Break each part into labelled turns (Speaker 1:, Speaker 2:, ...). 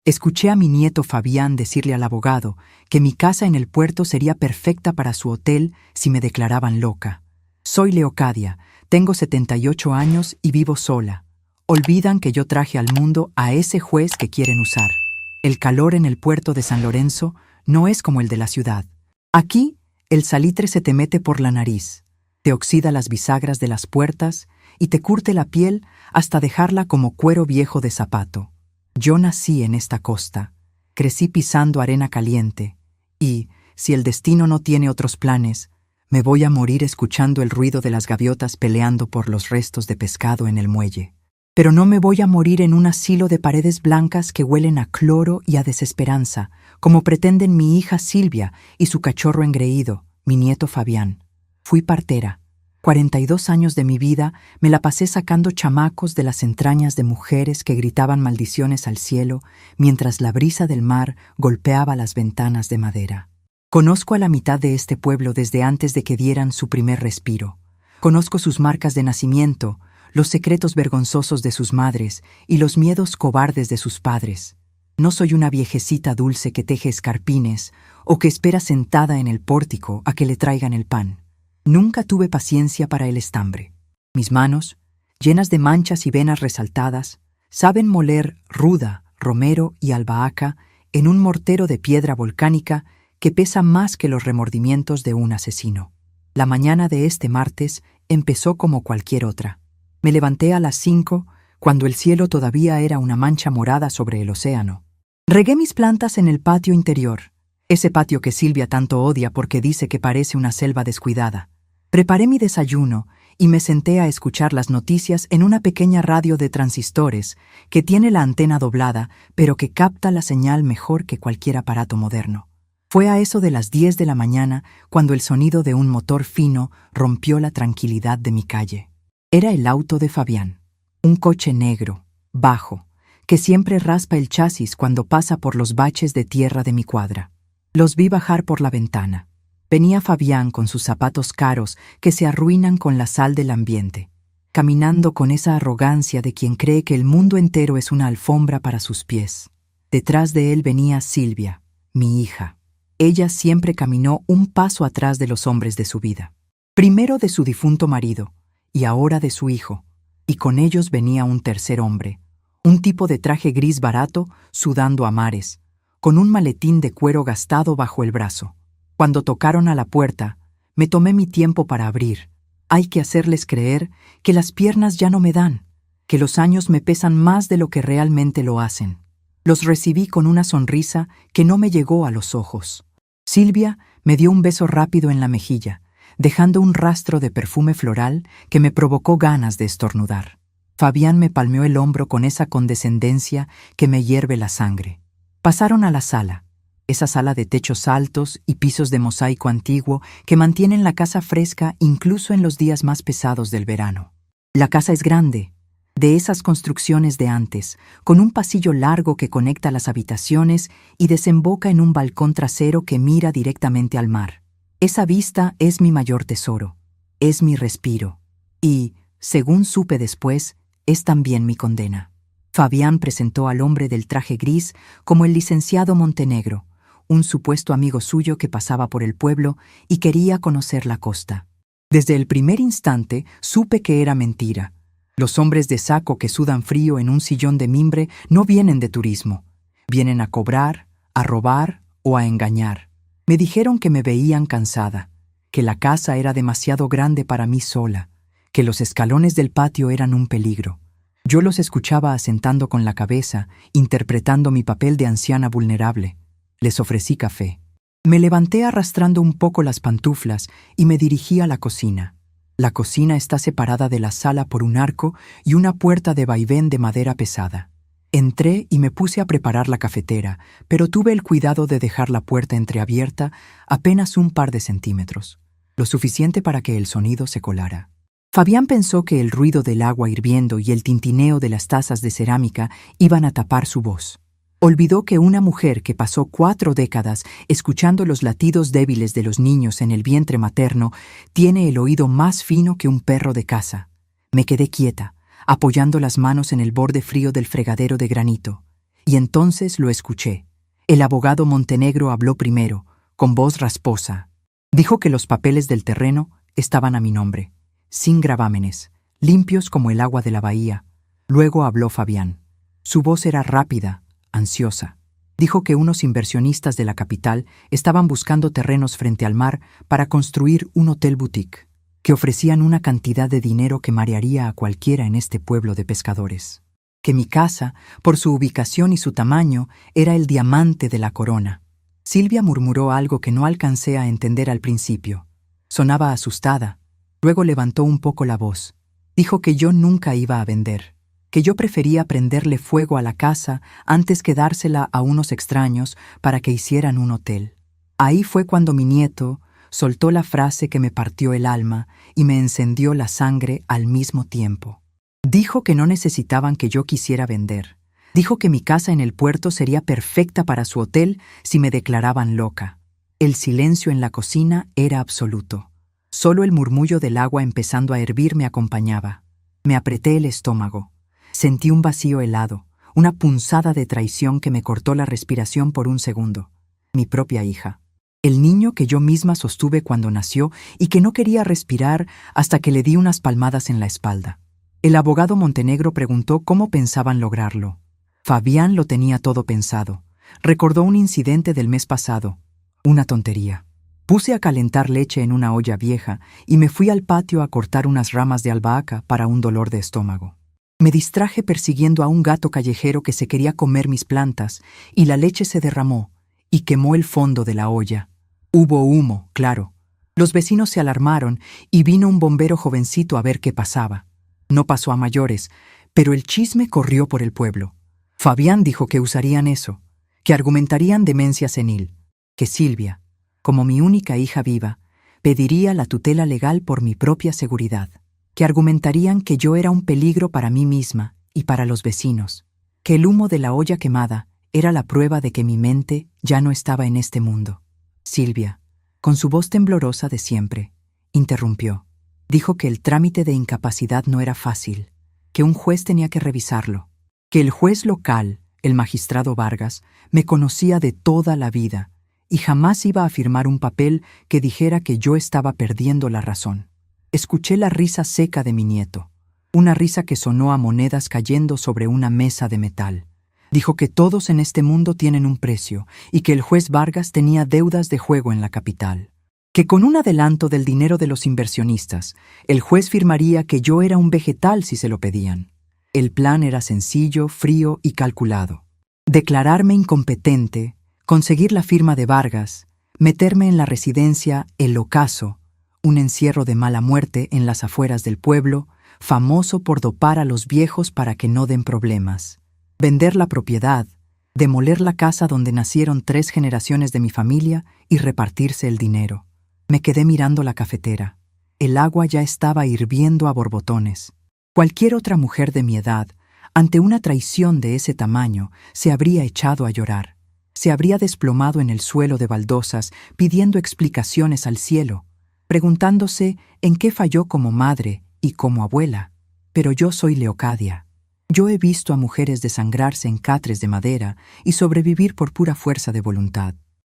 Speaker 1: Escuché a mi nieto Fabián decirle al abogado que mi casa en el puerto sería perfecta para su hotel si me declaraban loca. Soy Leocadia, tengo 78 años y vivo sola. Olvidan que yo traje al mundo a ese juez que quieren usar. El calor en el puerto de San Lorenzo no es como el de la ciudad. Aquí, el salitre se te mete por la nariz, te oxida las bisagras de las puertas y te curte la piel hasta dejarla como cuero viejo de zapato. Yo nací en esta costa, crecí pisando arena caliente y, si el destino no tiene otros planes, me voy a morir escuchando el ruido de las gaviotas peleando por los restos de pescado en el muelle. Pero no me voy a morir en un asilo de paredes blancas que huelen a cloro y a desesperanza, como pretenden mi hija Silvia y su cachorro engreído, mi nieto Fabián. Fui partera. 42 años de mi vida me la pasé sacando chamacos de las entrañas de mujeres que gritaban maldiciones al cielo mientras la brisa del mar golpeaba las ventanas de madera. Conozco a la mitad de este pueblo desde antes de que dieran su primer respiro. Conozco sus marcas de nacimiento, los secretos vergonzosos de sus madres y los miedos cobardes de sus padres. No soy una viejecita dulce que teje escarpines o que espera sentada en el pórtico a que le traigan el pan. Nunca tuve paciencia para el estambre. Mis manos, llenas de manchas y venas resaltadas, saben moler ruda, romero y albahaca en un mortero de piedra volcánica que pesa más que los remordimientos de un asesino. La mañana de este martes empezó como cualquier otra. Me levanté a las 5, cuando el cielo todavía era una mancha morada sobre el océano. Regué mis plantas en el patio interior, ese patio que Silvia tanto odia porque dice que parece una selva descuidada. Preparé mi desayuno y me senté a escuchar las noticias en una pequeña radio de transistores que tiene la antena doblada, pero que capta la señal mejor que cualquier aparato moderno. Fue a eso de las 10 de la mañana cuando el sonido de un motor fino rompió la tranquilidad de mi calle. Era el auto de Fabián, un coche negro, bajo, que siempre raspa el chasis cuando pasa por los baches de tierra de mi cuadra. Los vi bajar por la ventana. Venía Fabián con sus zapatos caros que se arruinan con la sal del ambiente, caminando con esa arrogancia de quien cree que el mundo entero es una alfombra para sus pies. Detrás de él venía Silvia, mi hija. Ella siempre caminó un paso atrás de los hombres de su vida. Primero de su difunto marido, y ahora de su hijo. Y con ellos venía un tercer hombre, un tipo de traje gris barato, sudando a mares, con un maletín de cuero gastado bajo el brazo. Cuando tocaron a la puerta, me tomé mi tiempo para abrir. Hay que hacerles creer que las piernas ya no me dan, que los años me pesan más de lo que realmente lo hacen. Los recibí con una sonrisa que no me llegó a los ojos. Silvia me dio un beso rápido en la mejilla, dejando un rastro de perfume floral que me provocó ganas de estornudar. Fabián me palmeó el hombro con esa condescendencia que me hierve la sangre. Pasaron a la sala. Esa sala de techos altos y pisos de mosaico antiguo que mantienen la casa fresca incluso en los días más pesados del verano. La casa es grande, de esas construcciones de antes, con un pasillo largo que conecta las habitaciones y desemboca en un balcón trasero que mira directamente al mar. Esa vista es mi mayor tesoro, es mi respiro y, según supe después, es también mi condena. Fabián presentó al hombre del traje gris como el licenciado Montenegro, un supuesto amigo suyo que pasaba por el pueblo y quería conocer la costa. Desde el primer instante supe que era mentira. Los hombres de saco que sudan frío en un sillón de mimbre no vienen de turismo. Vienen a cobrar, a robar o a engañar. Me dijeron que me veían cansada, que la casa era demasiado grande para mí sola, que los escalones del patio eran un peligro. Yo los escuchaba asentando con la cabeza, interpretando mi papel de anciana vulnerable. Les ofrecí café. Me levanté arrastrando un poco las pantuflas y me dirigí a la cocina. La cocina está separada de la sala por un arco y una puerta de vaivén de madera pesada. Entré y me puse a preparar la cafetera, pero tuve el cuidado de dejar la puerta entreabierta apenas un par de centímetros, lo suficiente para que el sonido se colara. Fabián pensó que el ruido del agua hirviendo y el tintineo de las tazas de cerámica iban a tapar su voz. Olvidó que una mujer que pasó 4 décadas escuchando los latidos débiles de los niños en el vientre materno tiene el oído más fino que un perro de caza. Me quedé quieta, apoyando las manos en el borde frío del fregadero de granito, Y entonces lo escuché. El abogado Montenegro habló primero, con voz rasposa. Dijo que los papeles del terreno estaban a mi nombre, sin gravámenes, limpios como el agua de la bahía. Luego habló Fabián. Su voz era rápida, ansiosa. Dijo que unos inversionistas de la capital estaban buscando terrenos frente al mar para construir un hotel boutique, que ofrecían una cantidad de dinero que marearía a cualquiera en este pueblo de pescadores. Que mi casa, por su ubicación y su tamaño, era el diamante de la corona. Silvia murmuró algo que no alcancé a entender al principio. Sonaba asustada. Luego levantó un poco la voz. Dijo que yo nunca iba a vender, que yo prefería prenderle fuego a la casa antes que dársela a unos extraños para que hicieran un hotel. Ahí fue cuando mi nieto soltó la frase que me partió el alma y me encendió la sangre al mismo tiempo. Dijo que no necesitaban que yo quisiera vender. Dijo que mi casa en el puerto sería perfecta para su hotel si me declaraban loca. El silencio en la cocina era absoluto. Solo el murmullo del agua empezando a hervir me acompañaba. Me apreté el estómago. Sentí un vacío helado, una punzada de traición que me cortó la respiración por un segundo. Mi propia hija. El niño que yo misma sostuve cuando nació y que no quería respirar hasta que le di unas palmadas en la espalda. El abogado Montenegro preguntó cómo pensaban lograrlo. Fabián lo tenía todo pensado. Recordó un incidente del mes pasado. Una tontería. Puse a calentar leche en una olla vieja y me fui al patio a cortar unas ramas de albahaca para un dolor de estómago. Me distraje persiguiendo a un gato callejero que se quería comer mis plantas y la leche se derramó y quemó el fondo de la olla. Hubo humo, claro. Los vecinos se alarmaron y vino un bombero jovencito a ver qué pasaba. No pasó a mayores, pero el chisme corrió por el pueblo. Fabián dijo que usarían eso, que argumentarían demencia senil, que Silvia, como mi única hija viva, pediría la tutela legal por mi propia seguridad, que argumentarían que yo era un peligro para mí misma y para los vecinos, que el humo de la olla quemada era la prueba de que mi mente ya no estaba en este mundo. Silvia, con su voz temblorosa de siempre, interrumpió. Dijo que el trámite de incapacidad no era fácil, que un juez tenía que revisarlo, que el juez local, el magistrado Vargas, me conocía de toda la vida y jamás iba a firmar un papel que dijera que yo estaba perdiendo la razón. Escuché la risa seca de mi nieto, una risa que sonó a monedas cayendo sobre una mesa de metal. Dijo que todos en este mundo tienen un precio y que el juez Vargas tenía deudas de juego en la capital. Que con un adelanto del dinero de los inversionistas, el juez firmaría que yo era un vegetal si se lo pedían. El plan era sencillo, frío y calculado. Declararme incompetente, conseguir la firma de Vargas, meterme en la residencia El Ocaso, un encierro de mala muerte en las afueras del pueblo, famoso por dopar a los viejos para que no den problemas. Vender la propiedad, demoler la casa donde nacieron 3 generaciones de mi familia y repartirse el dinero. Me quedé mirando la cafetera. El agua ya estaba hirviendo a borbotones. Cualquier otra mujer de mi edad, ante una traición de ese tamaño, se habría echado a llorar. Se habría desplomado en el suelo de baldosas pidiendo explicaciones al cielo, preguntándose en qué falló como madre y como abuela. Pero yo soy Leocadia. Yo he visto a mujeres desangrarse en catres de madera y sobrevivir por pura fuerza de voluntad.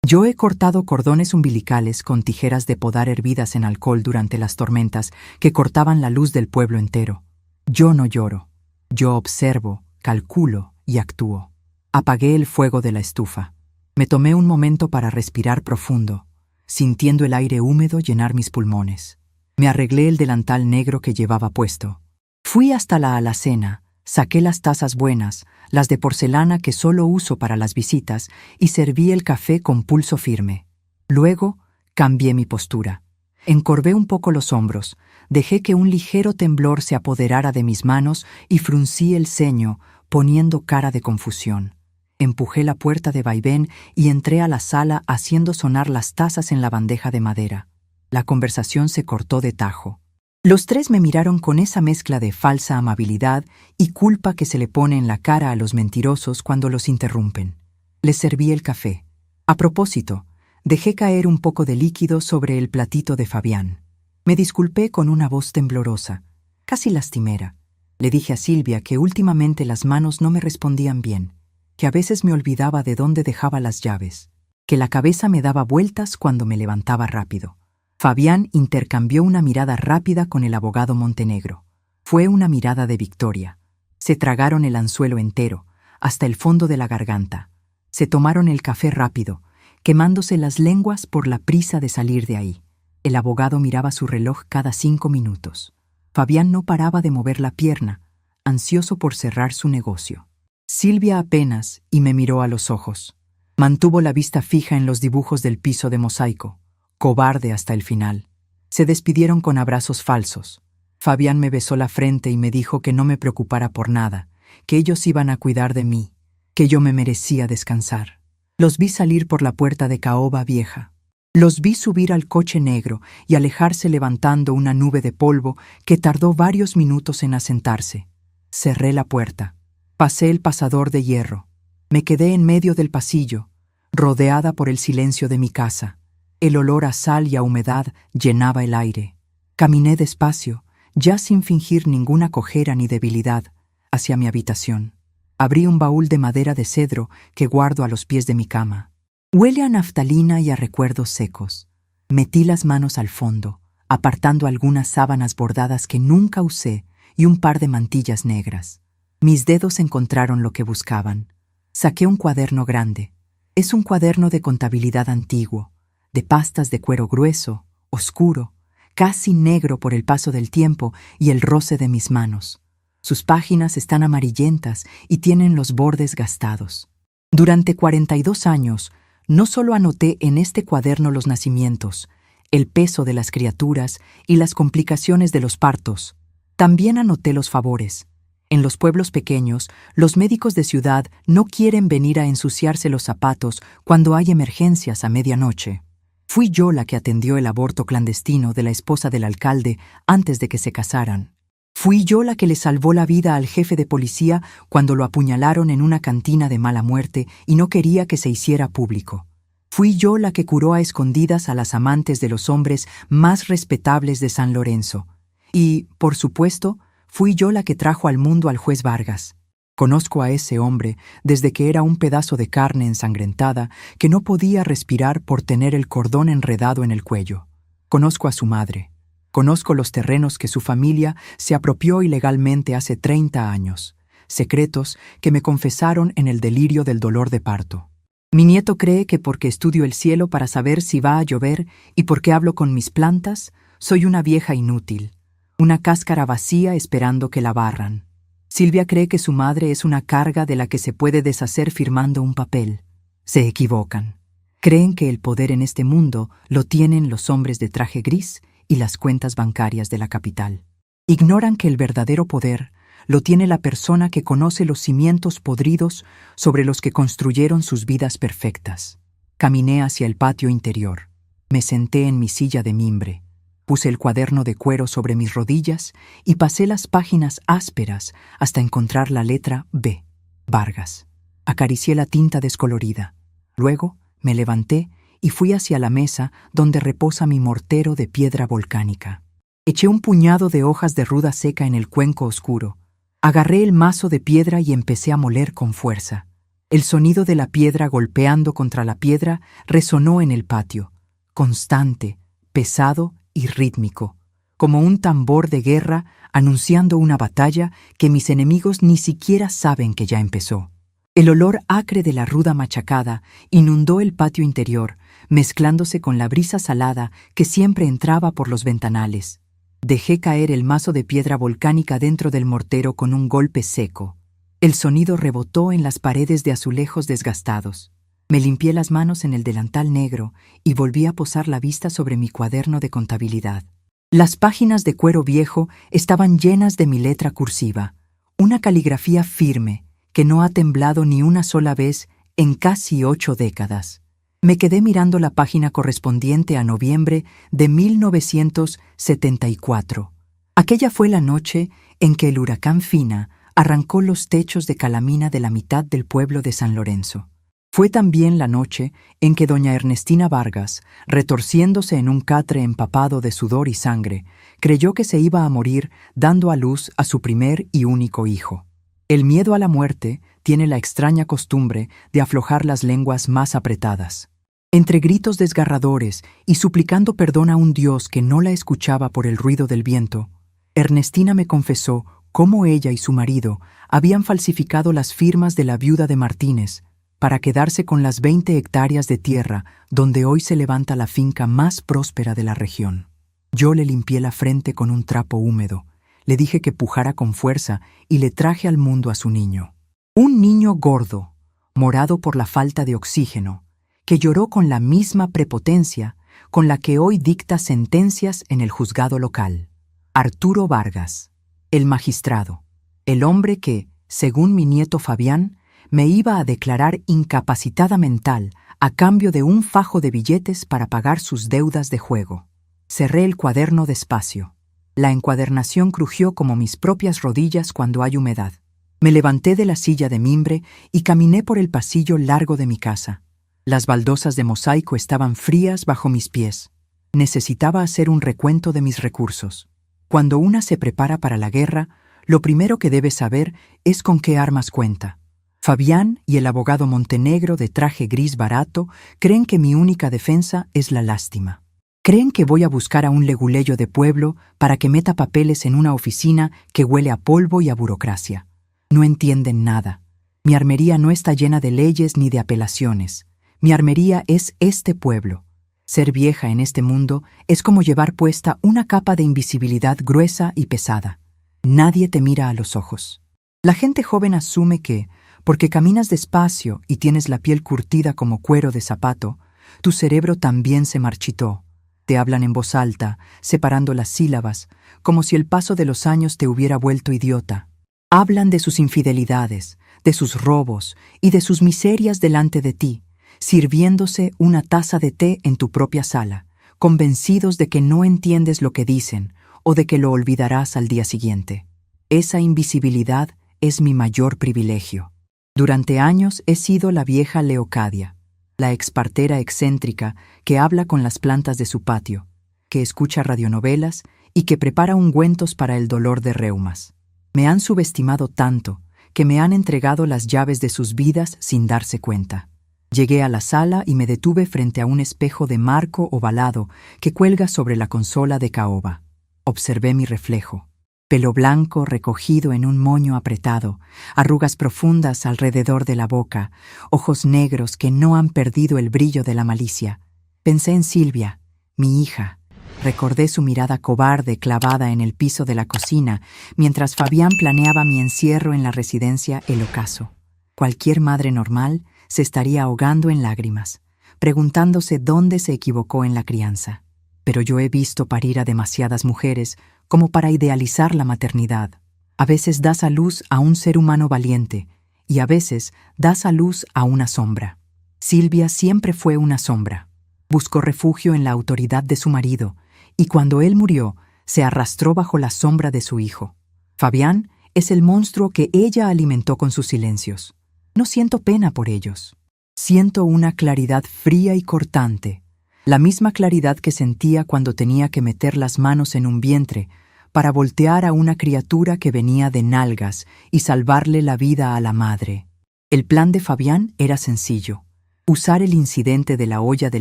Speaker 1: Yo he cortado cordones umbilicales con tijeras de podar hervidas en alcohol durante las tormentas que cortaban la luz del pueblo entero. Yo no lloro. Yo observo, calculo y actúo. Apagué el fuego de la estufa. Me tomé un momento para respirar profundo, sintiendo el aire húmedo llenar mis pulmones. Me arreglé el delantal negro que llevaba puesto. Fui hasta la alacena, saqué las tazas buenas, las de porcelana que solo uso para las visitas, y serví el café con pulso firme. Luego, cambié mi postura. Encorvé un poco los hombros, dejé que un ligero temblor se apoderara de mis manos y fruncí el ceño, poniendo cara de confusión. Empujé la puerta de vaivén y entré a la sala haciendo sonar las tazas en la bandeja de madera. La conversación se cortó de tajo. Los 3 me miraron con esa mezcla de falsa amabilidad y culpa que se le pone en la cara a los mentirosos cuando los interrumpen. Les serví el café. A propósito, dejé caer un poco de líquido sobre el platito de Fabián. Me disculpé con una voz temblorosa, casi lastimera. Le dije a Silvia que últimamente las manos no me respondían bien. que a veces me olvidaba de dónde dejaba las llaves, que la cabeza me daba vueltas cuando me levantaba rápido. Fabián intercambió una mirada rápida con el abogado Montenegro. Fue una mirada de victoria. Se tragaron el anzuelo entero, hasta el fondo de la garganta. Se tomaron el café rápido, quemándose las lenguas por la prisa de salir de ahí. El abogado miraba su reloj cada 5 minutos. Fabián no paraba de mover la pierna, ansioso por cerrar su negocio. Silvia apenas y me miró a los ojos. Mantuvo la vista fija en los dibujos del piso de mosaico, cobarde hasta el final. Se despidieron con abrazos falsos. Fabián me besó la frente y me dijo que no me preocupara por nada, que ellos iban a cuidar de mí, que yo me merecía descansar. Los vi salir por la puerta de caoba vieja. Los vi subir al coche negro y alejarse levantando una nube de polvo que tardó varios minutos en asentarse. Cerré la puerta. Pasé el pasador de hierro. Me quedé en medio del pasillo, rodeada por el silencio de mi casa. El olor a sal y a humedad llenaba el aire. Caminé despacio, ya sin fingir ninguna cojera ni debilidad, hacia mi habitación. Abrí un baúl de madera de cedro que guardo a los pies de mi cama. Huele a naftalina y a recuerdos secos. Metí las manos al fondo, apartando algunas sábanas bordadas que nunca usé y un par de mantillas negras. Mis dedos encontraron lo que buscaban. Saqué un cuaderno grande. Es un cuaderno de contabilidad antiguo, de pastas de cuero grueso, oscuro, casi negro por el paso del tiempo y el roce de mis manos. Sus páginas están amarillentas y tienen los bordes gastados. Durante 42 años, no solo anoté en este cuaderno los nacimientos, el peso de las criaturas y las complicaciones de los partos. También anoté los favores. En los pueblos pequeños, los médicos de ciudad no quieren venir a ensuciarse los zapatos cuando hay emergencias a medianoche. Fui yo la que atendió el aborto clandestino de la esposa del alcalde antes de que se casaran. Fui yo la que le salvó la vida al jefe de policía cuando lo apuñalaron en una cantina de mala muerte y no quería que se hiciera público. Fui yo la que curó a escondidas a las amantes de los hombres más respetables de San Lorenzo. Y, por supuesto, fui yo la que trajo al mundo al juez Vargas. Conozco a ese hombre desde que era un pedazo de carne ensangrentada que no podía respirar por tener el cordón enredado en el cuello. Conozco a su madre. Conozco los terrenos que su familia se apropió ilegalmente hace 30 años, secretos que me confesaron en el delirio del dolor de parto. Mi nieto cree que porque estudio el cielo para saber si va a llover y porque hablo con mis plantas, soy una vieja inútil, una cáscara vacía esperando que la barran. Silvia cree que su madre es una carga de la que se puede deshacer firmando un papel. Se equivocan. Creen que el poder en este mundo lo tienen los hombres de traje gris y las cuentas bancarias de la capital. Ignoran que el verdadero poder lo tiene la persona que conoce los cimientos podridos sobre los que construyeron sus vidas perfectas. Caminé hacia el patio interior. Me senté en mi silla de mimbre. Puse el cuaderno de cuero sobre mis rodillas y pasé las páginas ásperas hasta encontrar la letra B, Vargas. Acaricié la tinta descolorida. Luego me levanté y fui hacia la mesa donde reposa mi mortero de piedra volcánica. Eché un puñado de hojas de ruda seca en el cuenco oscuro. Agarré el mazo de piedra y empecé a moler con fuerza. El sonido de la piedra golpeando contra la piedra resonó en el patio, constante, pesado y rítmico, como un tambor de guerra anunciando una batalla que mis enemigos ni siquiera saben que ya empezó. El olor acre de la ruda machacada inundó el patio interior, mezclándose con la brisa salada que siempre entraba por los ventanales. Dejé caer el mazo de piedra volcánica dentro del mortero con un golpe seco. El sonido rebotó en las paredes de azulejos desgastados. Me limpié las manos en el delantal negro y volví a posar la vista sobre mi cuaderno de contabilidad. Las páginas de cuero viejo estaban llenas de mi letra cursiva, una caligrafía firme que no ha temblado ni una sola vez en casi 8 décadas. Me quedé mirando la página correspondiente a noviembre de 1974. Aquella fue la noche en que el huracán Fina arrancó los techos de calamina de la mitad del pueblo de San Lorenzo. Fue también la noche en que doña Ernestina Vargas, retorciéndose en un catre empapado de sudor y sangre, creyó que se iba a morir dando a luz a su primer y único hijo. El miedo a la muerte tiene la extraña costumbre de aflojar las lenguas más apretadas. Entre gritos desgarradores y suplicando perdón a un Dios que no la escuchaba por el ruido del viento, Ernestina me confesó cómo ella y su marido habían falsificado las firmas de la viuda de Martínez para quedarse con las 20 hectáreas de tierra donde hoy se levanta la finca más próspera de la región. Yo le limpié la frente con un trapo húmedo, le dije que pujara con fuerza y le traje al mundo a su niño. Un niño gordo, morado por la falta de oxígeno, que lloró con la misma prepotencia con la que hoy dicta sentencias en el juzgado local. Arturo Vargas, el magistrado, el hombre que, según mi nieto Fabián, me iba a declarar incapacitada mental a cambio de un fajo de billetes para pagar sus deudas de juego. Cerré el cuaderno despacio. La encuadernación crujió como mis propias rodillas cuando hay humedad. Me levanté de la silla de mimbre y caminé por el pasillo largo de mi casa. Las baldosas de mosaico estaban frías bajo mis pies. Necesitaba hacer un recuento de mis recursos. Cuando una se prepara para la guerra, lo primero que debe saber es con qué armas cuenta. Fabián y el abogado Montenegro de traje gris barato creen que mi única defensa es la lástima. Creen que voy a buscar a un leguleyo de pueblo para que meta papeles en una oficina que huele a polvo y a burocracia. No entienden nada. Mi armería no está llena de leyes ni de apelaciones. Mi armería es este pueblo. Ser vieja en este mundo es como llevar puesta una capa de invisibilidad gruesa y pesada. Nadie te mira a los ojos. La gente joven asume que, porque caminas despacio y tienes la piel curtida como cuero de zapato, tu cerebro también se marchitó. Te hablan en voz alta, separando las sílabas, como si el paso de los años te hubiera vuelto idiota. Hablan de sus infidelidades, de sus robos y de sus miserias delante de ti, sirviéndose una taza de té en tu propia sala, convencidos de que no entiendes lo que dicen o de que lo olvidarás al día siguiente. Esa invisibilidad es mi mayor privilegio. Durante años he sido la vieja Leocadia, la expartera excéntrica que habla con las plantas de su patio, que escucha radionovelas y que prepara ungüentos para el dolor de reumas. Me han subestimado tanto que me han entregado las llaves de sus vidas sin darse cuenta. Llegué a la sala y me detuve frente a un espejo de marco ovalado que cuelga sobre la consola de caoba. Observé mi reflejo. Pelo blanco recogido en un moño apretado, arrugas profundas alrededor de la boca, ojos negros que no han perdido el brillo de la malicia. Pensé en Silvia, mi hija. Recordé su mirada cobarde clavada en el piso de la cocina mientras Fabián planeaba mi encierro en la residencia El Ocaso. Cualquier madre normal se estaría ahogando en lágrimas, preguntándose dónde se equivocó en la crianza. Pero yo he visto parir a demasiadas mujeres como para idealizar la maternidad. A veces das a luz a un ser humano valiente y a veces das a luz a una sombra. Silvia siempre fue una sombra. Buscó refugio en la autoridad de su marido y cuando él murió, se arrastró bajo la sombra de su hijo. Fabián es el monstruo que ella alimentó con sus silencios. No siento pena por ellos. Siento una claridad fría y cortante, la misma claridad que sentía cuando tenía que meter las manos en un vientre para voltear a una criatura que venía de nalgas y salvarle la vida a la madre. El plan de Fabián era sencillo: usar el incidente de la olla de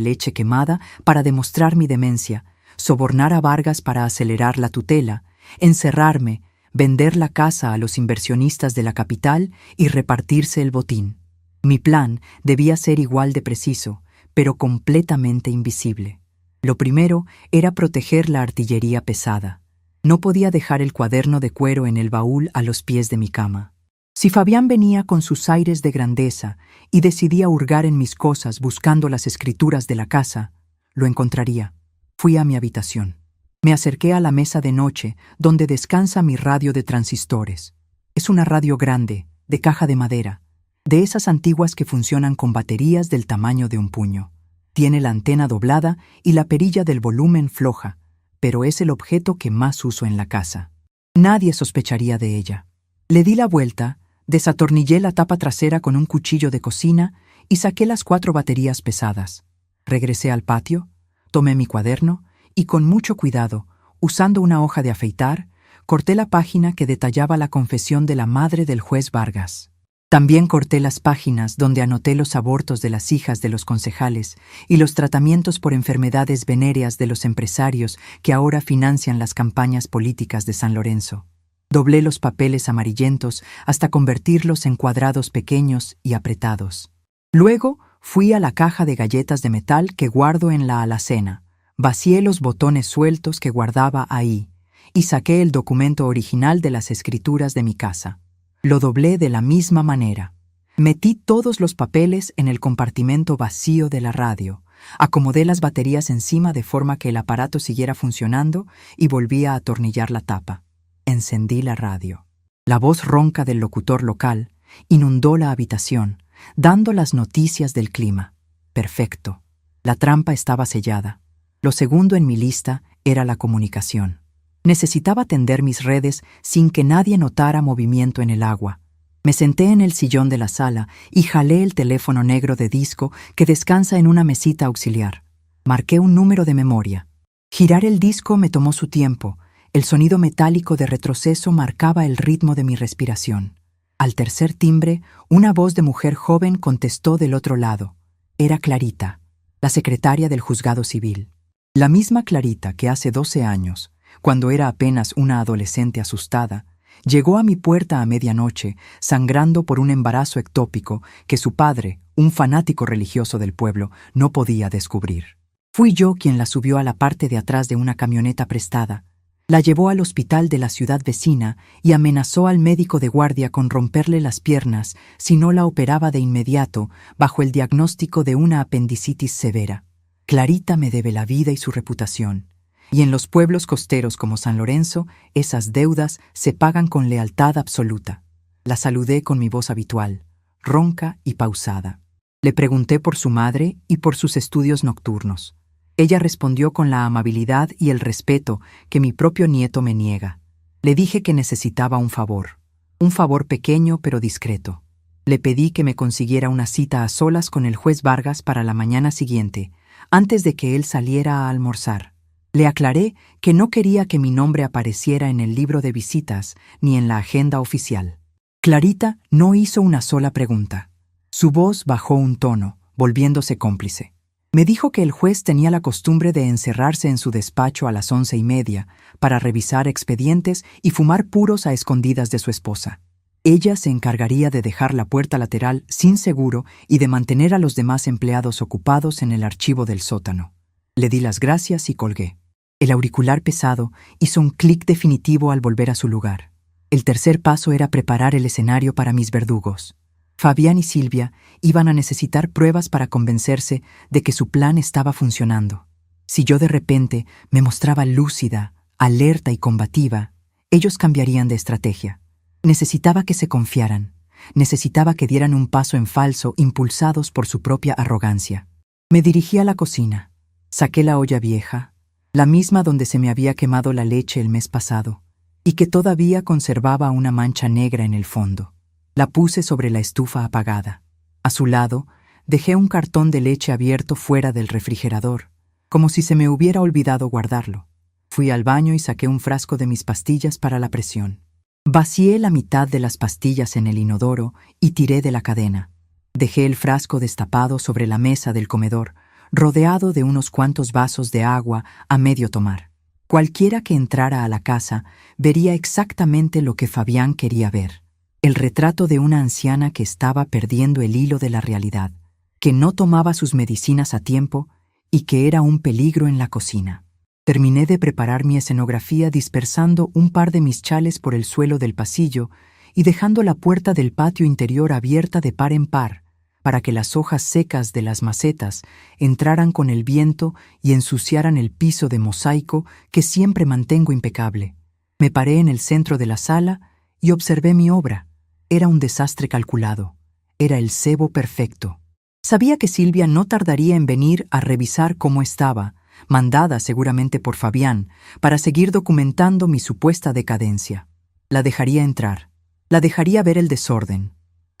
Speaker 1: leche quemada para demostrar mi demencia, sobornar a Vargas para acelerar la tutela, encerrarme, vender la casa a los inversionistas de la capital y repartirse el botín. Mi plan debía ser igual de preciso, pero completamente invisible. Lo primero era proteger la artillería pesada. No podía dejar el cuaderno de cuero en el baúl a los pies de mi cama. Si Fabián venía con sus aires de grandeza y decidía hurgar en mis cosas buscando las escrituras de la casa, lo encontraría. Fui a mi habitación. Me acerqué a la mesa de noche donde descansa mi radio de transistores. Es una radio grande, de caja de madera, de esas antiguas que funcionan con baterías del tamaño de un puño. Tiene la antena doblada y la perilla del volumen floja, pero es el objeto que más uso en la casa. Nadie sospecharía de ella. Le di la vuelta, desatornillé la tapa trasera con un cuchillo de cocina y saqué las 4 baterías pesadas. Regresé al patio, tomé mi cuaderno y con mucho cuidado, usando una hoja de afeitar, corté la página que detallaba la confesión de la madre del juez Vargas. También corté las páginas donde anoté los abortos de las hijas de los concejales y los tratamientos por enfermedades venéreas de los empresarios que ahora financian las campañas políticas de San Lorenzo. Doblé los papeles amarillentos hasta convertirlos en cuadrados pequeños y apretados. Luego fui a la caja de galletas de metal que guardo en la alacena, vacié los botones sueltos que guardaba ahí y saqué el documento original de las escrituras de mi casa. Lo doblé de la misma manera. Metí todos los papeles en el compartimento vacío de la radio, acomodé las baterías encima de forma que el aparato siguiera funcionando y volví a atornillar la tapa. Encendí la radio. La voz ronca del locutor local inundó la habitación, dando las noticias del clima. Perfecto. La trampa estaba sellada. Lo segundo en mi lista era la comunicación. Necesitaba tender mis redes sin que nadie notara movimiento en el agua. Me senté en el sillón de la sala y jalé el teléfono negro de disco que descansa en una mesita auxiliar. Marqué un número de memoria. Girar el disco me tomó su tiempo. El sonido metálico de retroceso marcaba el ritmo de mi respiración. Al tercer timbre, una voz de mujer joven contestó del otro lado. Era Clarita, la secretaria del juzgado civil. La misma Clarita que hace 12 años, cuando era apenas una adolescente asustada, llegó a mi puerta a medianoche, sangrando por un embarazo ectópico que su padre, un fanático religioso del pueblo, no podía descubrir. Fui yo quien la subió a la parte de atrás de una camioneta prestada, la llevó al hospital de la ciudad vecina y amenazó al médico de guardia con romperle las piernas si no la operaba de inmediato bajo el diagnóstico de una apendicitis severa. Clarita me debe la vida y su reputación. Y en los pueblos costeros como San Lorenzo, esas deudas se pagan con lealtad absoluta. La saludé con mi voz habitual, ronca y pausada. Le pregunté por su madre y por sus estudios nocturnos. Ella respondió con la amabilidad y el respeto que mi propio nieto me niega. Le dije que necesitaba un favor pequeño pero discreto. Le pedí que me consiguiera una cita a solas con el juez Vargas para la mañana siguiente, antes de que él saliera a almorzar. Le aclaré que no quería que mi nombre apareciera en el libro de visitas ni en la agenda oficial. Clarita no hizo una sola pregunta. Su voz bajó un tono, volviéndose cómplice. Me dijo que el juez tenía la costumbre de encerrarse en su despacho a las 11:30 para revisar expedientes y fumar puros a escondidas de su esposa. Ella se encargaría de dejar la puerta lateral sin seguro y de mantener a los demás empleados ocupados en el archivo del sótano. Le di las gracias y colgué. El auricular pesado hizo un clic definitivo al volver a su lugar. El tercer paso era preparar el escenario para mis verdugos. Fabián y Silvia iban a necesitar pruebas para convencerse de que su plan estaba funcionando. Si yo de repente me mostraba lúcida, alerta y combativa, ellos cambiarían de estrategia. Necesitaba que se confiaran. Necesitaba que dieran un paso en falso, impulsados por su propia arrogancia. Me dirigí a la cocina. Saqué la olla vieja, la misma donde se me había quemado la leche el mes pasado, y que todavía conservaba una mancha negra en el fondo. La puse sobre la estufa apagada. A su lado, dejé un cartón de leche abierto fuera del refrigerador, como si se me hubiera olvidado guardarlo. Fui al baño y saqué un frasco de mis pastillas para la presión. Vacié la mitad de las pastillas en el inodoro y tiré de la cadena. Dejé el frasco destapado sobre la mesa del comedor, rodeado de unos cuantos vasos de agua a medio tomar. Cualquiera que entrara a la casa vería exactamente lo que Fabián quería ver. El retrato de una anciana que estaba perdiendo el hilo de la realidad, que no tomaba sus medicinas a tiempo y que era un peligro en la cocina. Terminé de preparar mi escenografía dispersando un par de mis chales por el suelo del pasillo y dejando la puerta del patio interior abierta de par en par, para que las hojas secas de las macetas entraran con el viento y ensuciaran el piso de mosaico que siempre mantengo impecable. Me paré en el centro de la sala y observé mi obra. Era un desastre calculado. Era el cebo perfecto. Sabía que Silvia no tardaría en venir a revisar cómo estaba, mandada seguramente por Fabián, para seguir documentando mi supuesta decadencia. La dejaría entrar. La dejaría ver el desorden.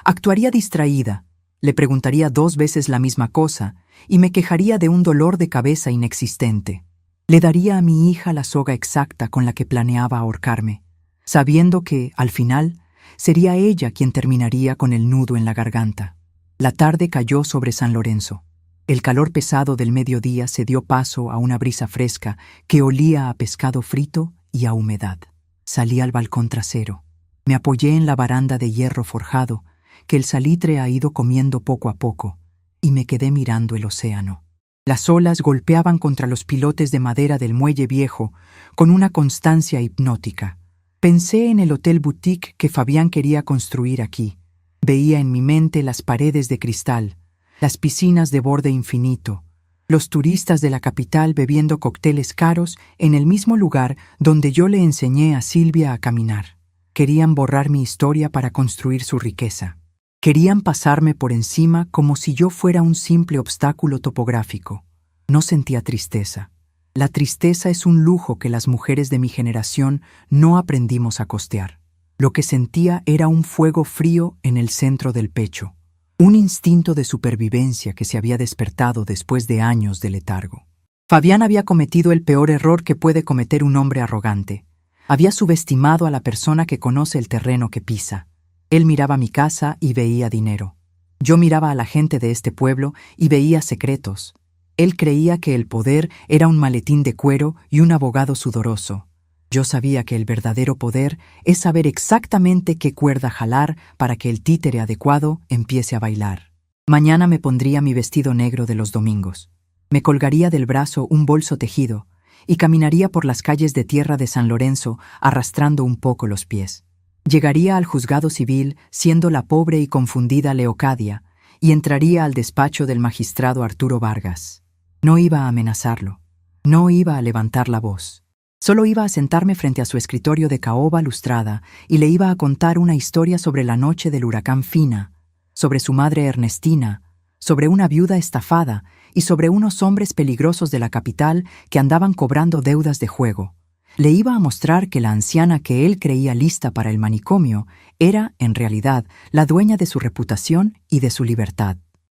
Speaker 1: Actuaría distraída. Le preguntaría 2 veces la misma cosa y me quejaría de un dolor de cabeza inexistente. Le daría a mi hija la soga exacta con la que planeaba ahorcarme, sabiendo que, al final, sería ella quien terminaría con el nudo en la garganta. La tarde cayó sobre San Lorenzo. El calor pesado del mediodía se dio paso a una brisa fresca que olía a pescado frito y a humedad. Salí al balcón trasero. Me apoyé en la baranda de hierro forjado que el salitre ha ido comiendo poco a poco y me quedé mirando el océano. Las olas golpeaban contra los pilotes de madera del muelle viejo con una constancia hipnótica. Pensé en el hotel boutique que Fabián quería construir aquí. Veía en mi mente las paredes de cristal, las piscinas de borde infinito, los turistas de la capital bebiendo cócteles caros en el mismo lugar donde yo le enseñé a Silvia a caminar. Querían borrar mi historia para construir su riqueza. Querían pasarme por encima como si yo fuera un simple obstáculo topográfico. No sentía tristeza. La tristeza es un lujo que las mujeres de mi generación no aprendimos a costear. Lo que sentía era un fuego frío en el centro del pecho, un instinto de supervivencia que se había despertado después de años de letargo. Fabián había cometido el peor error que puede cometer un hombre arrogante. Había subestimado a la persona que conoce el terreno que pisa. Él miraba mi casa y veía dinero. Yo miraba a la gente de este pueblo y veía secretos. Él creía que el poder era un maletín de cuero y un abogado sudoroso. Yo sabía que el verdadero poder es saber exactamente qué cuerda jalar para que el títere adecuado empiece a bailar. Mañana me pondría mi vestido negro de los domingos. Me colgaría del brazo un bolso tejido y caminaría por las calles de tierra de San Lorenzo arrastrando un poco los pies. Llegaría al juzgado civil siendo la pobre y confundida Leocadia y entraría al despacho del magistrado Arturo Vargas. No iba a amenazarlo. No iba a levantar la voz. Solo iba a sentarme frente a su escritorio de caoba lustrada y le iba a contar una historia sobre la noche del huracán Fina, sobre su madre Ernestina, sobre una viuda estafada y sobre unos hombres peligrosos de la capital que andaban cobrando deudas de juego. Le iba a mostrar que la anciana que él creía lista para el manicomio era, en realidad, la dueña de su reputación y de su libertad.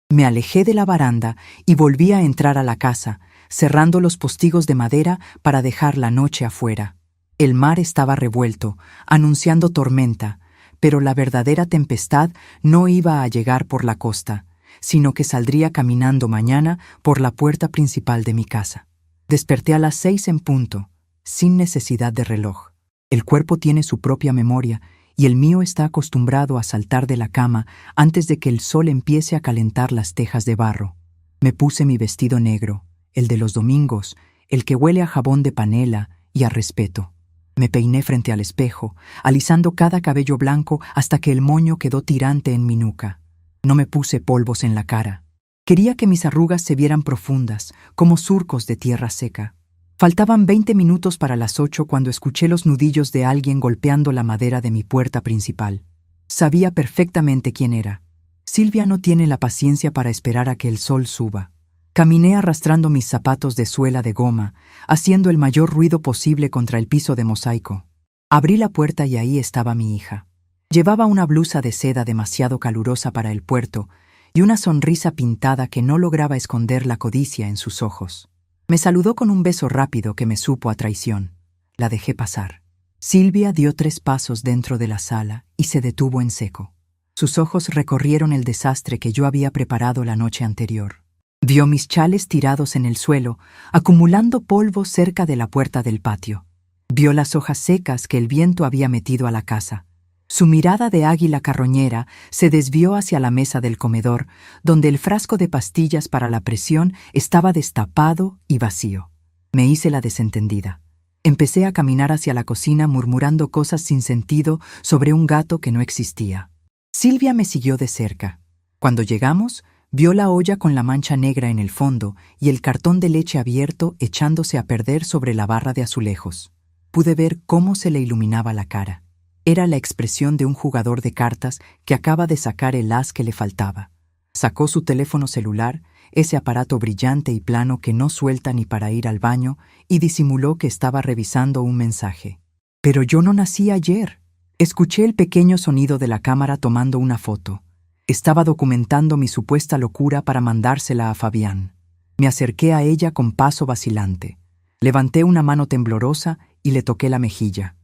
Speaker 1: Me alejé de la baranda y volví a entrar a la casa, cerrando los postigos de madera para dejar la noche afuera. El mar estaba revuelto, anunciando tormenta, pero la verdadera tempestad no iba a llegar por la costa, sino que saldría caminando mañana por la puerta principal de mi casa. Desperté a las 6 en punto, sin necesidad de reloj. El cuerpo tiene su propia memoria y el mío está acostumbrado a saltar de la cama antes de que el sol empiece a calentar las tejas de barro. Me puse mi vestido negro, el de los domingos, el que huele a jabón de panela y a respeto. Me peiné frente al espejo, alisando cada cabello blanco hasta que el moño quedó tirante en mi nuca. No me puse polvos en la cara. Quería que mis arrugas se vieran profundas, como surcos de tierra seca. Faltaban 20 minutos para las 8 cuando escuché los nudillos de alguien golpeando la madera de mi puerta principal. Sabía perfectamente quién era. Silvia no tiene la paciencia para esperar a que el sol suba. Caminé arrastrando mis zapatos de suela de goma, haciendo el mayor ruido posible contra el piso de mosaico. Abrí la puerta y ahí estaba mi hija. Llevaba una blusa de seda demasiado calurosa para el puerto y una sonrisa pintada que no lograba esconder la codicia en sus ojos. Me saludó con un beso rápido que me supo a traición. La dejé pasar. Silvia dio 3 pasos dentro de la sala y se detuvo en seco. Sus ojos recorrieron el desastre que yo había preparado la noche anterior. Vio mis chales tirados en el suelo, acumulando polvo cerca de la puerta del patio. Vio las hojas secas que el viento había metido a la casa. Su mirada de águila carroñera se desvió hacia la mesa del comedor, donde el frasco de pastillas para la presión estaba destapado y vacío. Me hice la desentendida. Empecé a caminar hacia la cocina murmurando cosas sin sentido sobre un gato que no existía. Silvia me siguió de cerca. Cuando llegamos, vio la olla con la mancha negra en el fondo y el cartón de leche abierto echándose a perder sobre la barra de azulejos. Pude ver cómo se le iluminaba la cara. Era la expresión de un jugador de cartas que acaba de sacar el as que le faltaba. Sacó su teléfono celular, ese aparato brillante y plano que no suelta ni para ir al baño, y disimuló que estaba revisando un mensaje. Pero yo no nací ayer. Escuché el pequeño sonido de la cámara tomando una foto. Estaba documentando mi supuesta locura para mandársela a Fabián. Me acerqué a ella con paso vacilante. Levanté una mano temblorosa y le toqué la mejilla.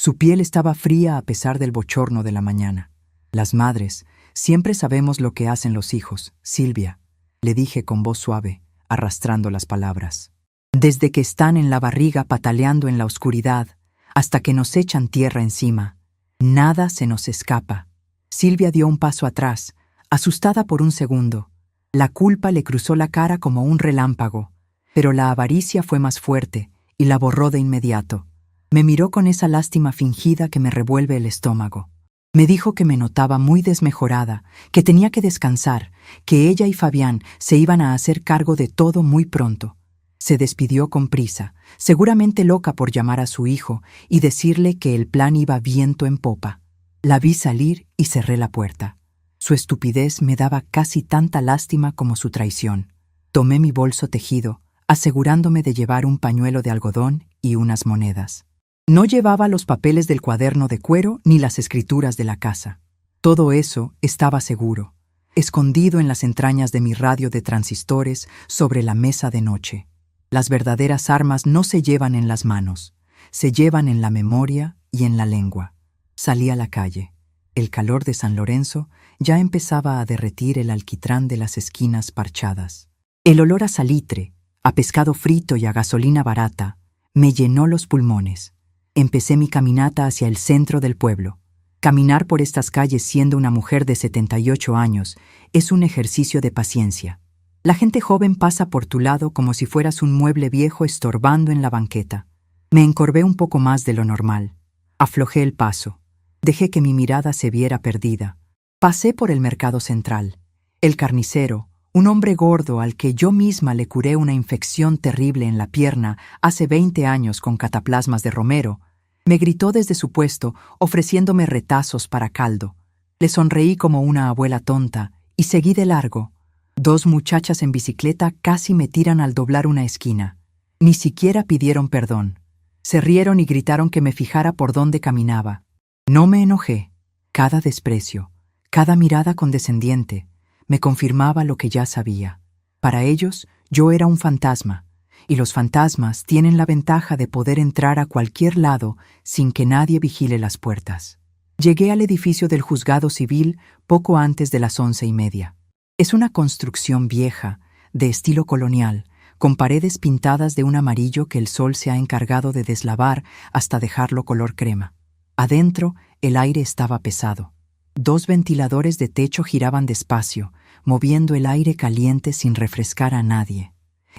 Speaker 1: Su piel estaba fría a pesar del bochorno de la mañana. Las madres siempre sabemos lo que hacen los hijos, Silvia, le dije con voz suave, arrastrando las palabras. Desde que están en la barriga pataleando en la oscuridad, hasta que nos echan tierra encima, nada se nos escapa. Silvia dio un paso atrás, asustada por un segundo. La culpa le cruzó la cara como un relámpago, pero la avaricia fue más fuerte y la borró de inmediato. Me miró con esa lástima fingida que me revuelve el estómago. Me dijo que me notaba muy desmejorada, que tenía que descansar, que ella y Fabián se iban a hacer cargo de todo muy pronto. Se despidió con prisa, seguramente loca por llamar a su hijo y decirle que el plan iba viento en popa. La vi salir y cerré la puerta. Su estupidez me daba casi tanta lástima como su traición. Tomé mi bolso tejido, asegurándome de llevar un pañuelo de algodón y unas monedas. No llevaba los papeles del cuaderno de cuero ni las escrituras de la casa. Todo eso estaba seguro, escondido en las entrañas de mi radio de transistores sobre la mesa de noche. Las verdaderas armas no se llevan en las manos, se llevan en la memoria y en la lengua. Salí a la calle. El calor de San Lorenzo ya empezaba a derretir el alquitrán de las esquinas parchadas. El olor a salitre, a pescado frito y a gasolina barata, me llenó los pulmones. Empecé mi caminata hacia el centro del pueblo. Caminar por estas calles siendo una mujer de 78 años es un ejercicio de paciencia. La gente joven pasa por tu lado como si fueras un mueble viejo estorbando en la banqueta. Me encorvé un poco más de lo normal. Aflojé el paso. Dejé que mi mirada se viera perdida. Pasé por el mercado central. El carnicero, un hombre gordo al que yo misma le curé una infección terrible en la pierna hace 20 años con cataplasmas de romero, me gritó desde su puesto ofreciéndome retazos para caldo. Le sonreí como una abuela tonta y seguí de largo. 2 muchachas en bicicleta casi me tiran al doblar una esquina. Ni siquiera pidieron perdón. Se rieron y gritaron que me fijara por dónde caminaba. No me enojé. Cada desprecio, cada mirada condescendiente, me confirmaba lo que ya sabía. Para ellos, yo era un fantasma, y los fantasmas tienen la ventaja de poder entrar a cualquier lado sin que nadie vigile las puertas. Llegué al edificio del juzgado civil poco antes de las 11:30. Es una construcción vieja, de estilo colonial, con paredes pintadas de un amarillo que el sol se ha encargado de deslavar hasta dejarlo color crema. Adentro, el aire estaba pesado. 2 ventiladores de techo giraban despacio, moviendo el aire caliente sin refrescar a nadie.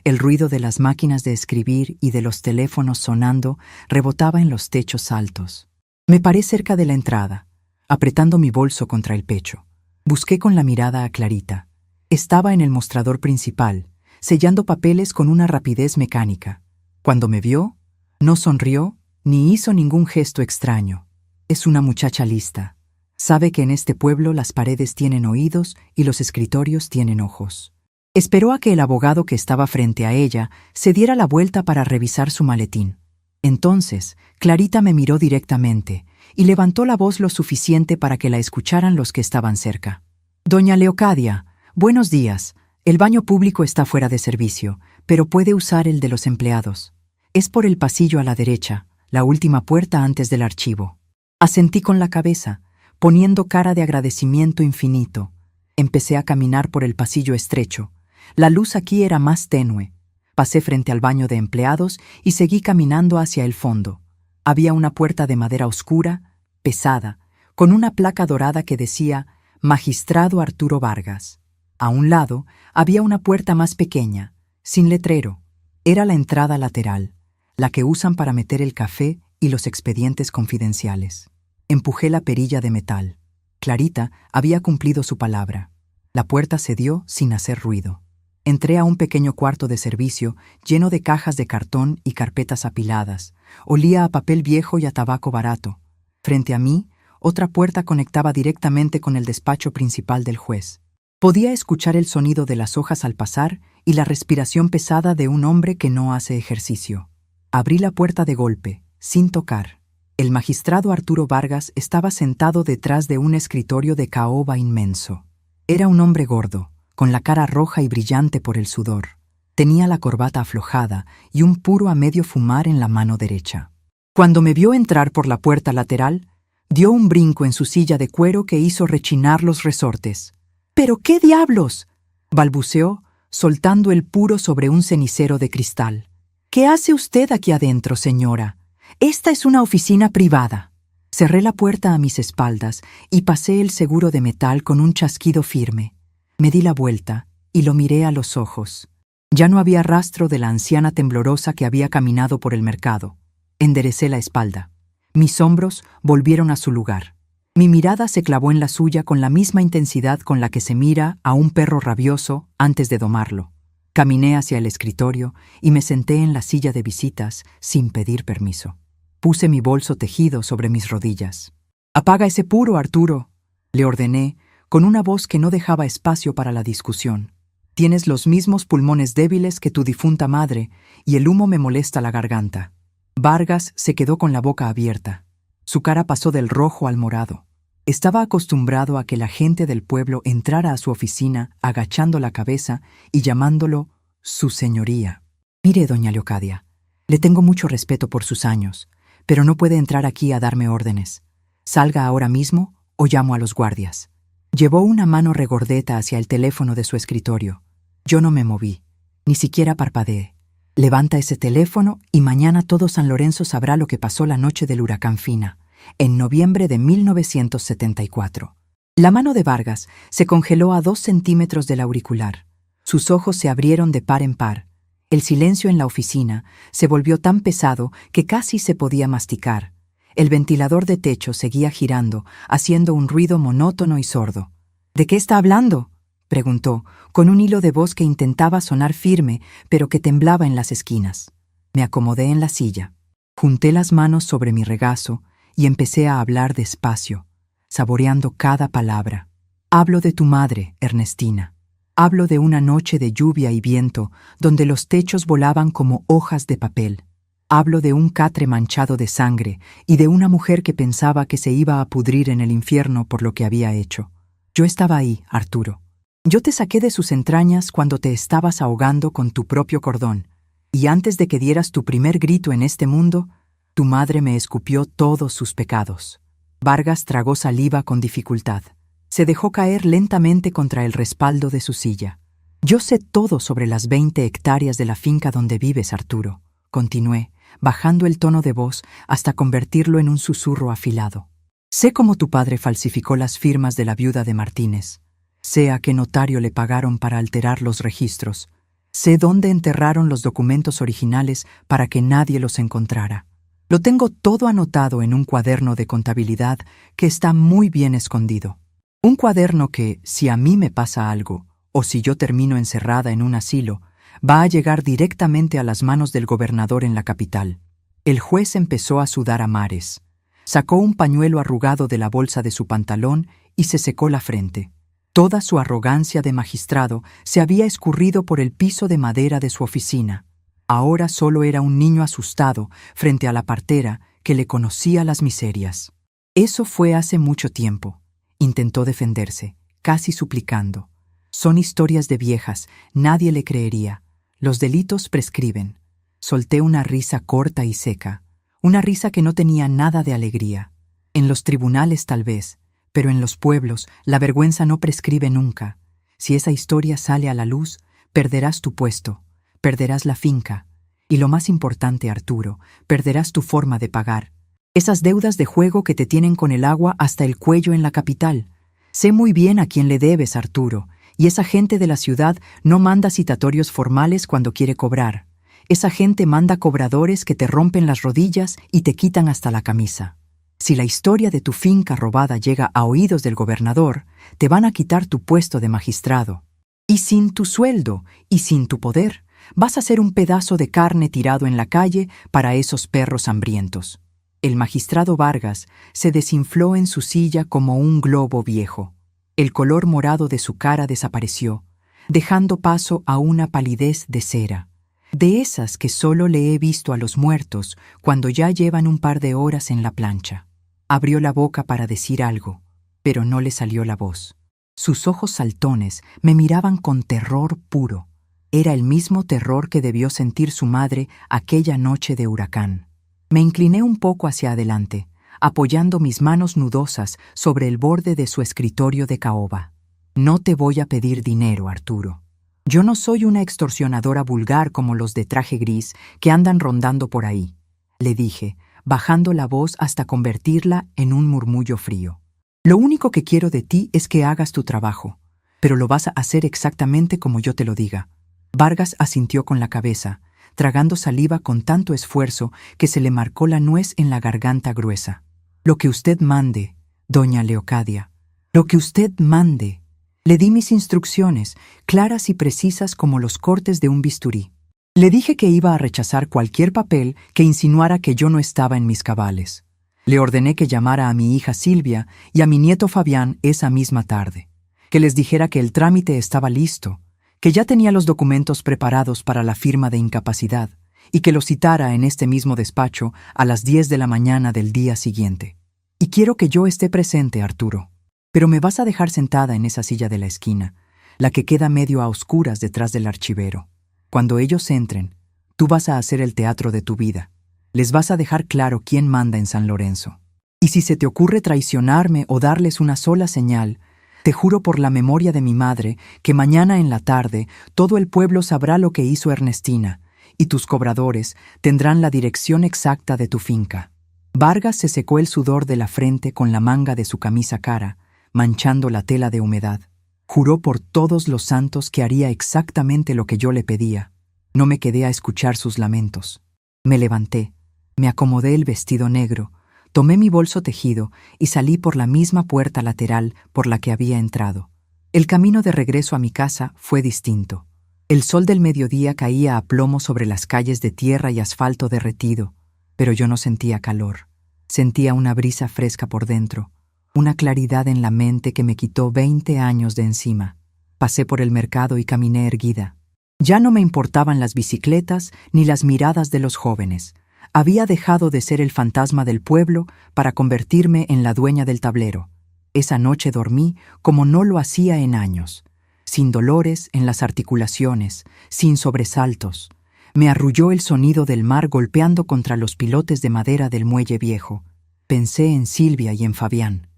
Speaker 1: El ruido de las máquinas de escribir y de los teléfonos sonando rebotaba en los techos altos. Me paré cerca de la entrada, apretando mi bolso contra el pecho. Busqué con la mirada a Clarita. Estaba en el mostrador principal, sellando papeles con una rapidez mecánica. Cuando me vio, no sonrió ni hizo ningún gesto extraño. Es una muchacha lista. Sabe que en este pueblo las paredes tienen oídos y los escritorios tienen ojos. Esperó a que el abogado que estaba frente a ella se diera la vuelta para revisar su maletín. Entonces, Clarita me miró directamente y levantó la voz lo suficiente para que la escucharan los que estaban cerca. «Doña Leocadia, buenos días. El baño público está fuera de servicio, pero puede usar el de los empleados. Es por el pasillo a la derecha, la última puerta antes del archivo». Asentí con la cabeza, poniendo cara de agradecimiento infinito. Empecé a caminar por el pasillo estrecho. La luz aquí era más tenue. Pasé frente al baño de empleados y seguí caminando hacia el fondo. Había una puerta de madera oscura, pesada, con una placa dorada que decía «Magistrado Arturo Vargas». A un lado había una puerta más pequeña, sin letrero. Era la entrada lateral, la que usan para meter el café y los expedientes confidenciales. Empujé la perilla de metal. Clarita había cumplido su palabra. La puerta cedió sin hacer ruido. Entré a un pequeño cuarto de servicio lleno de cajas de cartón y carpetas apiladas. Olía a papel viejo y a tabaco barato. Frente a mí, otra puerta conectaba directamente con el despacho principal del juez. Podía escuchar el sonido de las hojas al pasar y la respiración pesada de un hombre que no hace ejercicio. Abrí la puerta de golpe, sin tocar. El magistrado Arturo Vargas estaba sentado detrás de un escritorio de caoba inmenso. Era un hombre gordo, con la cara roja y brillante por el sudor. Tenía la corbata aflojada y un puro a medio fumar en la mano derecha. Cuando me vio entrar por la puerta lateral, dio un brinco en su silla de cuero que hizo rechinar los resortes. —¿Pero qué diablos? —balbuceó, soltando el puro sobre un cenicero de cristal. —¿Qué hace usted aquí adentro, señora? Esta es una oficina privada. Cerré la puerta a mis espaldas y pasé el seguro de metal con un chasquido firme. Me di la vuelta y lo miré a los ojos. Ya no había rastro de la anciana temblorosa que había caminado por el mercado. Enderecé la espalda. Mis hombros volvieron a su lugar. Mi mirada se clavó en la suya con la misma intensidad con la que se mira a un perro rabioso antes de domarlo. Caminé hacia el escritorio y me senté en la silla de visitas sin pedir permiso. Puse mi bolso tejido sobre mis rodillas. «Apaga ese puro, Arturo», le ordené, con una voz que no dejaba espacio para la discusión. «Tienes los mismos pulmones débiles que tu difunta madre y el humo me molesta la garganta». Vargas se quedó con la boca abierta. Su cara pasó del rojo al morado. Estaba acostumbrado a que la gente del pueblo entrara a su oficina agachando la cabeza y llamándolo «su señoría». «Mire, doña Leocadia, le tengo mucho respeto por sus años, pero no puede entrar aquí a darme órdenes. Salga ahora mismo o llamo a los guardias». Llevó una mano regordeta hacia el teléfono de su escritorio. Yo no me moví, ni siquiera parpadeé. «Levanta ese teléfono y mañana todo San Lorenzo sabrá lo que pasó la noche del huracán Fina, en noviembre de 1974. La mano de Vargas se congeló a 2 centímetros del auricular. Sus ojos se abrieron de par en par. El silencio en la oficina se volvió tan pesado que casi se podía masticar. El ventilador de techo seguía girando, haciendo un ruido monótono y sordo. «¿De qué está hablando?», preguntó, con un hilo de voz que intentaba sonar firme, pero que temblaba en las esquinas. Me acomodé en la silla, junté las manos sobre mi regazo y empecé a hablar despacio, saboreando cada palabra. «Hablo de tu madre, Ernestina. Hablo de una noche de lluvia y viento, donde los techos volaban como hojas de papel. Hablo de un catre manchado de sangre y de una mujer que pensaba que se iba a pudrir en el infierno por lo que había hecho. Yo estaba ahí, Arturo. Yo te saqué de sus entrañas cuando te estabas ahogando con tu propio cordón, y antes de que dieras tu primer grito en este mundo, tu madre me escupió todos sus pecados». Vargas tragó saliva con dificultad. Se dejó caer lentamente contra el respaldo de su silla. «Yo sé todo sobre las 20 hectáreas de la finca donde vives, Arturo», continué, bajando el tono de voz hasta convertirlo en un susurro afilado. «Sé cómo tu padre falsificó las firmas de la viuda de Martínez. Sé a qué notario le pagaron para alterar los registros. Sé dónde enterraron los documentos originales para que nadie los encontrara. Lo tengo todo anotado en un cuaderno de contabilidad que está muy bien escondido. Un cuaderno que, si a mí me pasa algo, o si yo termino encerrada en un asilo, va a llegar directamente a las manos del gobernador en la capital». El juez empezó a sudar a mares. Sacó un pañuelo arrugado de la bolsa de su pantalón y se secó la frente. Toda su arrogancia de magistrado se había escurrido por el piso de madera de su oficina. Ahora solo era un niño asustado frente a la partera que le conocía las miserias. «Eso fue hace mucho tiempo», intentó defenderse, casi suplicando. «Son historias de viejas, nadie le creería. Los delitos prescriben». Solté una risa corta y seca, una risa que no tenía nada de alegría. En los tribunales tal vez, pero en los pueblos la vergüenza no prescribe nunca. Si esa historia sale a la luz, perderás tu puesto, perderás la finca, y lo más importante, Arturo, perderás tu forma de pagar. Esas deudas de juego que te tienen con el agua hasta el cuello en la capital. Sé muy bien a quién le debes, Arturo, y esa gente de la ciudad no manda citatorios formales cuando quiere cobrar. Esa gente manda cobradores que te rompen las rodillas y te quitan hasta la camisa. Si la historia de tu finca robada llega a oídos del gobernador, te van a quitar tu puesto de magistrado. Y sin tu sueldo y sin tu poder, vas a ser un pedazo de carne tirado en la calle para esos perros hambrientos». El magistrado Vargas se desinfló en su silla como un globo viejo. El color morado de su cara desapareció, dejando paso a una palidez de cera, de esas que solo le he visto a los muertos cuando ya llevan un par de horas en la plancha. Abrió la boca para decir algo, pero no le salió la voz. Sus ojos saltones me miraban con terror puro. Era el mismo terror que debió sentir su madre aquella noche de huracán. Me incliné un poco hacia adelante, apoyando mis manos nudosas sobre el borde de su escritorio de caoba. No te voy a pedir dinero, Arturo. Yo no soy una extorsionadora vulgar como los de traje gris que andan rondando por ahí, le dije, bajando la voz hasta convertirla en un murmullo frío. Lo único que quiero de ti es que hagas tu trabajo, pero lo vas a hacer exactamente como yo te lo diga. Vargas asintió con la cabeza, tragando saliva con tanto esfuerzo que se le marcó la nuez en la garganta gruesa. Lo que usted mande, doña Leocadia. Lo que usted mande. Le di mis instrucciones, claras y precisas como los cortes de un bisturí. Le dije que iba a rechazar cualquier papel que insinuara que yo no estaba en mis cabales. Le ordené que llamara a mi hija Silvia y a mi nieto Fabián esa misma tarde, que les dijera que el trámite estaba listo, que ya tenía los documentos preparados para la firma de incapacidad y que los citara en este mismo despacho a las 10 de la mañana del día siguiente. Y quiero que yo esté presente, Arturo. Pero me vas a dejar sentada en esa silla de la esquina, la que queda medio a oscuras detrás del archivero. Cuando ellos entren, tú vas a hacer el teatro de tu vida. Les vas a dejar claro quién manda en San Lorenzo. Y si se te ocurre traicionarme o darles una sola señal, te juro por la memoria de mi madre que mañana en la tarde todo el pueblo sabrá lo que hizo Ernestina, y tus cobradores tendrán la dirección exacta de tu finca. Vargas se secó el sudor de la frente con la manga de su camisa cara, manchando la tela de humedad. Juró por todos los santos que haría exactamente lo que yo le pedía. No me quedé a escuchar sus lamentos. Me levanté, me acomodé el vestido negro, tomé mi bolso tejido y salí por la misma puerta lateral por la que había entrado. El camino de regreso a mi casa fue distinto. El sol del mediodía caía a plomo sobre las calles de tierra y asfalto derretido, pero yo no sentía calor. Sentía una brisa fresca por dentro, una claridad en la mente que me quitó 20 años de encima. Pasé por el mercado y caminé erguida. Ya no me importaban las bicicletas ni las miradas de los jóvenes. Había dejado de ser el fantasma del pueblo para convertirme en la dueña del tablero. Esa noche dormí como no lo hacía en años, sin dolores en las articulaciones, sin sobresaltos. Me arrulló el sonido del mar golpeando contra los pilotes de madera del muelle viejo. Pensé en Silvia y en Fabián.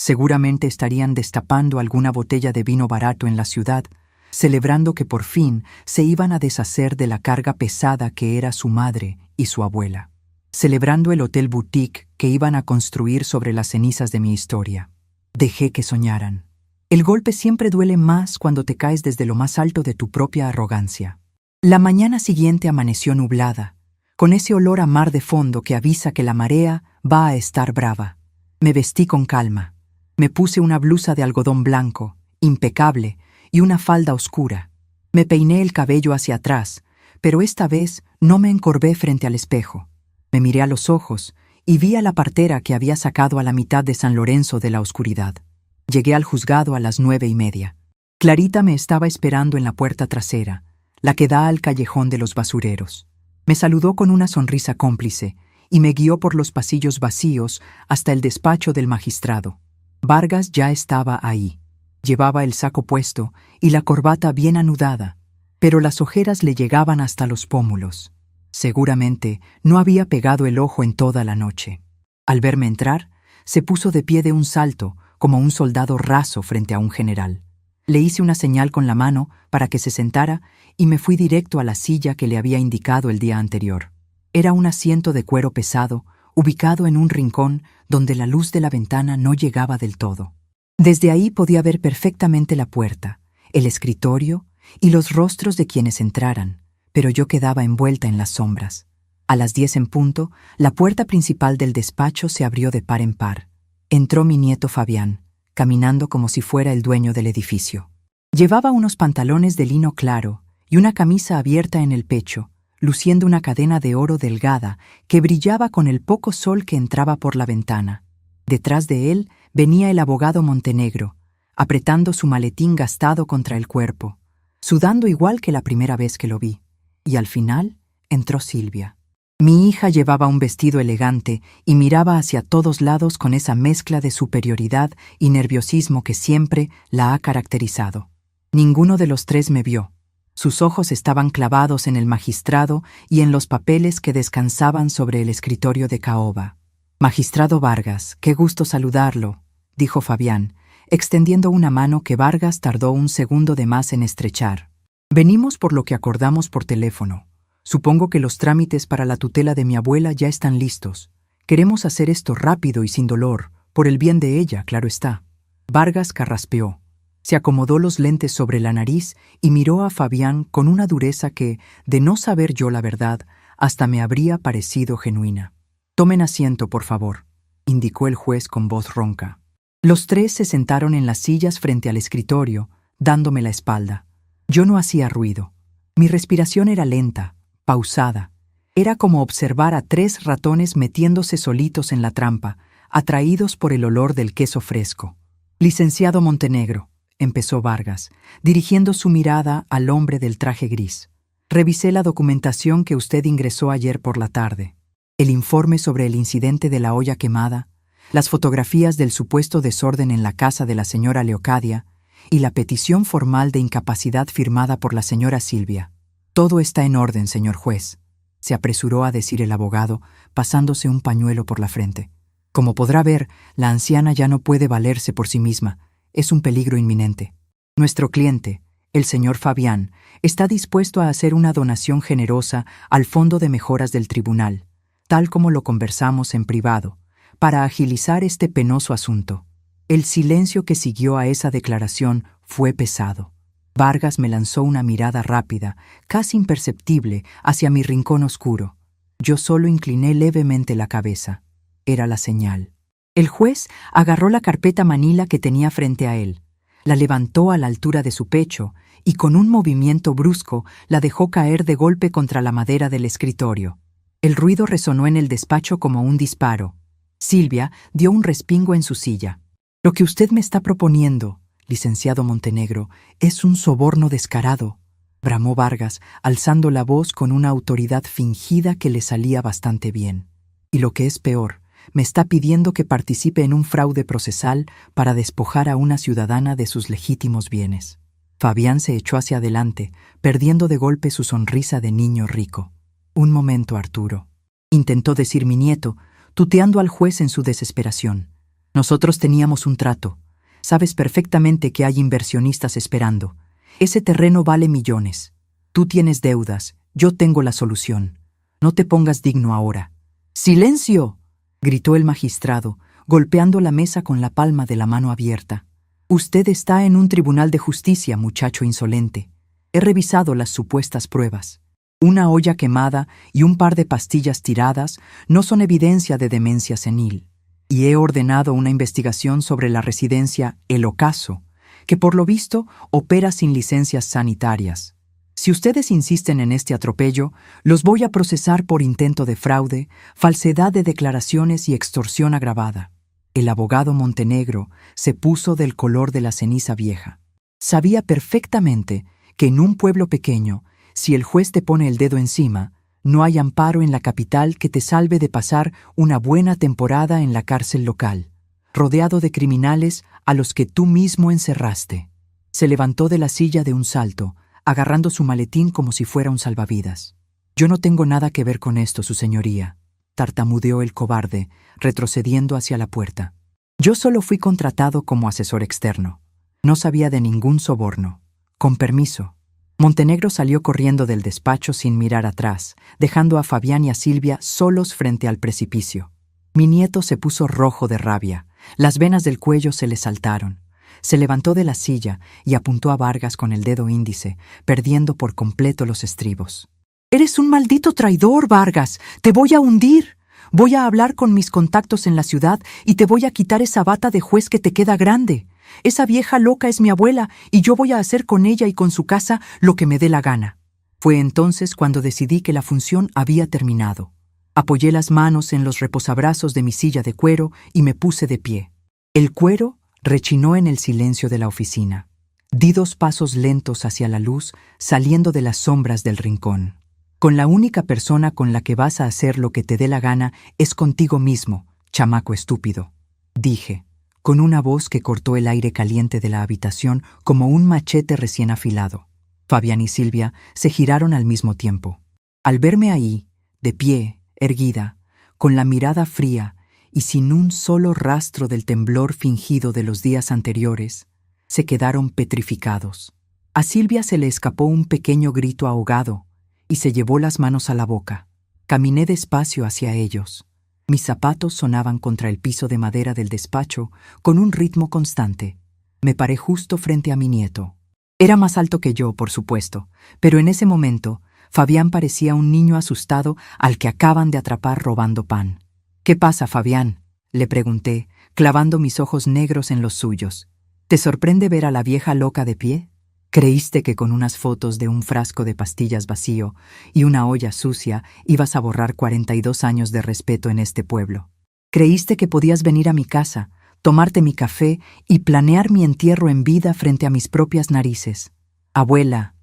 Speaker 1: Seguramente estarían destapando alguna botella de vino barato en la ciudad, celebrando que por fin se iban a deshacer de la carga pesada que era su madre y su abuela, celebrando el hotel boutique que iban a construir sobre las cenizas de mi historia. Dejé que soñaran. El golpe siempre duele más cuando te caes desde lo más alto de tu propia arrogancia. La mañana siguiente amaneció nublada, con ese olor a mar de fondo que avisa que la marea va a estar brava. Me vestí con calma. Me puse una blusa de algodón blanco, impecable, y una falda oscura. Me peiné el cabello hacia atrás, pero esta vez no me encorvé frente al espejo. Me miré a los ojos y vi a la partera que había sacado a la mitad de San Lorenzo de la oscuridad. Llegué al juzgado a las 9:30. Clarita me estaba esperando en la puerta trasera, la que da al callejón de los basureros. Me saludó con una sonrisa cómplice y me guió por los pasillos vacíos hasta el despacho del magistrado. Vargas ya estaba ahí. Llevaba el saco puesto y la corbata bien anudada, pero las ojeras le llegaban hasta los pómulos. Seguramente no había pegado el ojo en toda la noche. Al verme entrar, se puso de pie de un salto, como un soldado raso frente a un general. Le hice una señal con la mano para que se sentara y me fui directo a la silla que le había indicado el día anterior. Era un asiento de cuero pesado, ubicado en un rincón donde la luz de la ventana no llegaba del todo. Desde ahí podía ver perfectamente la puerta, el escritorio y los rostros de quienes entraran, pero yo quedaba envuelta en las sombras. A las 10 en punto, la puerta principal del despacho se abrió de par en par. Entró mi nieto Fabián, caminando como si fuera el dueño del edificio. Llevaba unos pantalones de lino claro y una camisa abierta en el pecho, luciendo una cadena de oro delgada que brillaba con el poco sol que entraba por la ventana. Detrás de él venía el abogado Montenegro, apretando su maletín gastado contra el cuerpo, sudando igual que la primera vez que lo vi. Y al final entró Silvia. Mi hija llevaba un vestido elegante y miraba hacia todos lados con esa mezcla de superioridad y nerviosismo que siempre la ha caracterizado. Ninguno de los tres me vio. Sus ojos estaban clavados en el magistrado y en los papeles que descansaban sobre el escritorio de caoba. «Magistrado Vargas, qué gusto saludarlo», dijo Fabián, extendiendo una mano que Vargas tardó un segundo de más en estrechar. «Venimos por lo que acordamos por teléfono. Supongo que los trámites para la tutela de mi abuela ya están listos. Queremos hacer esto rápido y sin dolor, por el bien de ella, claro está». Vargas carraspeó. Se acomodó los lentes sobre la nariz y miró a Fabián con una dureza que, de no saber yo la verdad, hasta me habría parecido genuina. «Tomen asiento, por favor», indicó el juez con voz ronca. Los tres se sentaron en las sillas frente al escritorio, dándome la espalda. Yo no hacía ruido. Mi respiración era lenta, pausada. Era como observar a 3 ratones metiéndose solitos en la trampa, atraídos por el olor del queso fresco. «Licenciado Montenegro», empezó Vargas, dirigiendo su mirada al hombre del traje gris. «Revisé la documentación que usted ingresó ayer por la tarde. El informe sobre el incidente de la olla quemada, las fotografías del supuesto desorden en la casa de la señora Leocadia y la petición formal de incapacidad firmada por la señora Silvia. Todo está en orden, señor juez», se apresuró a decir el abogado, pasándose un pañuelo por la frente. «Como podrá ver, la anciana ya no puede valerse por sí misma. Es un peligro inminente. Nuestro cliente, el señor Fabián, está dispuesto a hacer una donación generosa al Fondo de Mejoras del Tribunal, tal como lo conversamos en privado, para agilizar este penoso asunto». El silencio que siguió a esa declaración fue pesado. Vargas me lanzó una mirada rápida, casi imperceptible, hacia mi rincón oscuro. Yo solo incliné levemente la cabeza. Era la señal. El juez agarró la carpeta manila que tenía frente a él, la levantó a la altura de su pecho y con un movimiento brusco la dejó caer de golpe contra la madera del escritorio. El ruido resonó en el despacho como un disparo. Silvia dio un respingo en su silla. «Lo que usted me está proponiendo, licenciado Montenegro, es un soborno descarado», bramó Vargas, alzando la voz con una autoridad fingida que le salía bastante bien. «Y lo que es peor, me está pidiendo que participe en un fraude procesal para despojar a una ciudadana de sus legítimos bienes». Fabián se echó hacia adelante, perdiendo de golpe su sonrisa de niño rico. «Un momento, Arturo», intentó decir mi nieto, tuteando al juez en su desesperación. «Nosotros teníamos un trato. Sabes perfectamente que hay inversionistas esperando. Ese terreno vale millones. Tú tienes deudas, yo tengo la solución. No te pongas digno ahora». «¡Silencio!», gritó el magistrado, golpeando la mesa con la palma de la mano abierta. «Usted está en un tribunal de justicia, muchacho insolente. He revisado las supuestas pruebas. Una olla quemada y un par de pastillas tiradas no son evidencia de demencia senil. Y he ordenado una investigación sobre la residencia El Ocaso, que por lo visto opera sin licencias sanitarias. Si ustedes insisten en este atropello, los voy a procesar por intento de fraude, falsedad de declaraciones y extorsión agravada». El abogado Montenegro se puso del color de la ceniza vieja. Sabía perfectamente que en un pueblo pequeño, si el juez te pone el dedo encima, no hay amparo en la capital que te salve de pasar una buena temporada en la cárcel local, rodeado de criminales a los que tú mismo encerraste. Se levantó de la silla de un salto, agarrando su maletín como si fuera un salvavidas. «Yo no tengo nada que ver con esto, su señoría», tartamudeó el cobarde, retrocediendo hacia la puerta. «Yo solo fui contratado como asesor externo. No sabía de ningún soborno. Con permiso». Montenegro salió corriendo del despacho sin mirar atrás, dejando a Fabián y a Silvia solos frente al precipicio. Mi nieto se puso rojo de rabia, las venas del cuello se le saltaron. Se levantó de la silla y apuntó a Vargas con el dedo índice, perdiendo por completo los estribos. «Eres un maldito traidor, Vargas. Te voy a hundir. Voy a hablar con mis contactos en la ciudad y te voy a quitar esa bata de juez que te queda grande. Esa vieja loca es mi abuela y yo voy a hacer con ella y con su casa lo que me dé la gana». Fue entonces cuando decidí que la función había terminado. Apoyé las manos en los reposabrazos de mi silla de cuero y me puse de pie. El cuero rechinó en el silencio de la oficina. Di 2 pasos lentos hacia la luz, saliendo de las sombras del rincón. «Con la única persona con la que vas a hacer lo que te dé la gana es contigo mismo, chamaco estúpido», dije, con una voz que cortó el aire caliente de la habitación como un machete recién afilado. Fabián y Silvia se giraron al mismo tiempo. Al verme ahí, de pie, erguida, con la mirada fría y sin un solo rastro del temblor fingido de los días anteriores, se quedaron petrificados. A Silvia se le escapó un pequeño grito ahogado y se llevó las manos a la boca. Caminé despacio hacia ellos. Mis zapatos sonaban contra el piso de madera del despacho con un ritmo constante. Me paré justo frente a mi nieto. Era más alto que yo, por supuesto, pero en ese momento Fabián parecía un niño asustado al que acaban de atrapar robando pan. «¿Qué pasa, Fabián?», le pregunté, clavando mis ojos negros en los suyos. «¿Te sorprende ver a la vieja loca de pie? ¿Creíste que con unas fotos de un frasco de pastillas vacío y una olla sucia ibas a borrar 42 años de respeto en este pueblo? ¿Creíste que podías venir a mi casa, tomarte mi café y planear mi entierro en vida frente a mis propias narices? Abuela,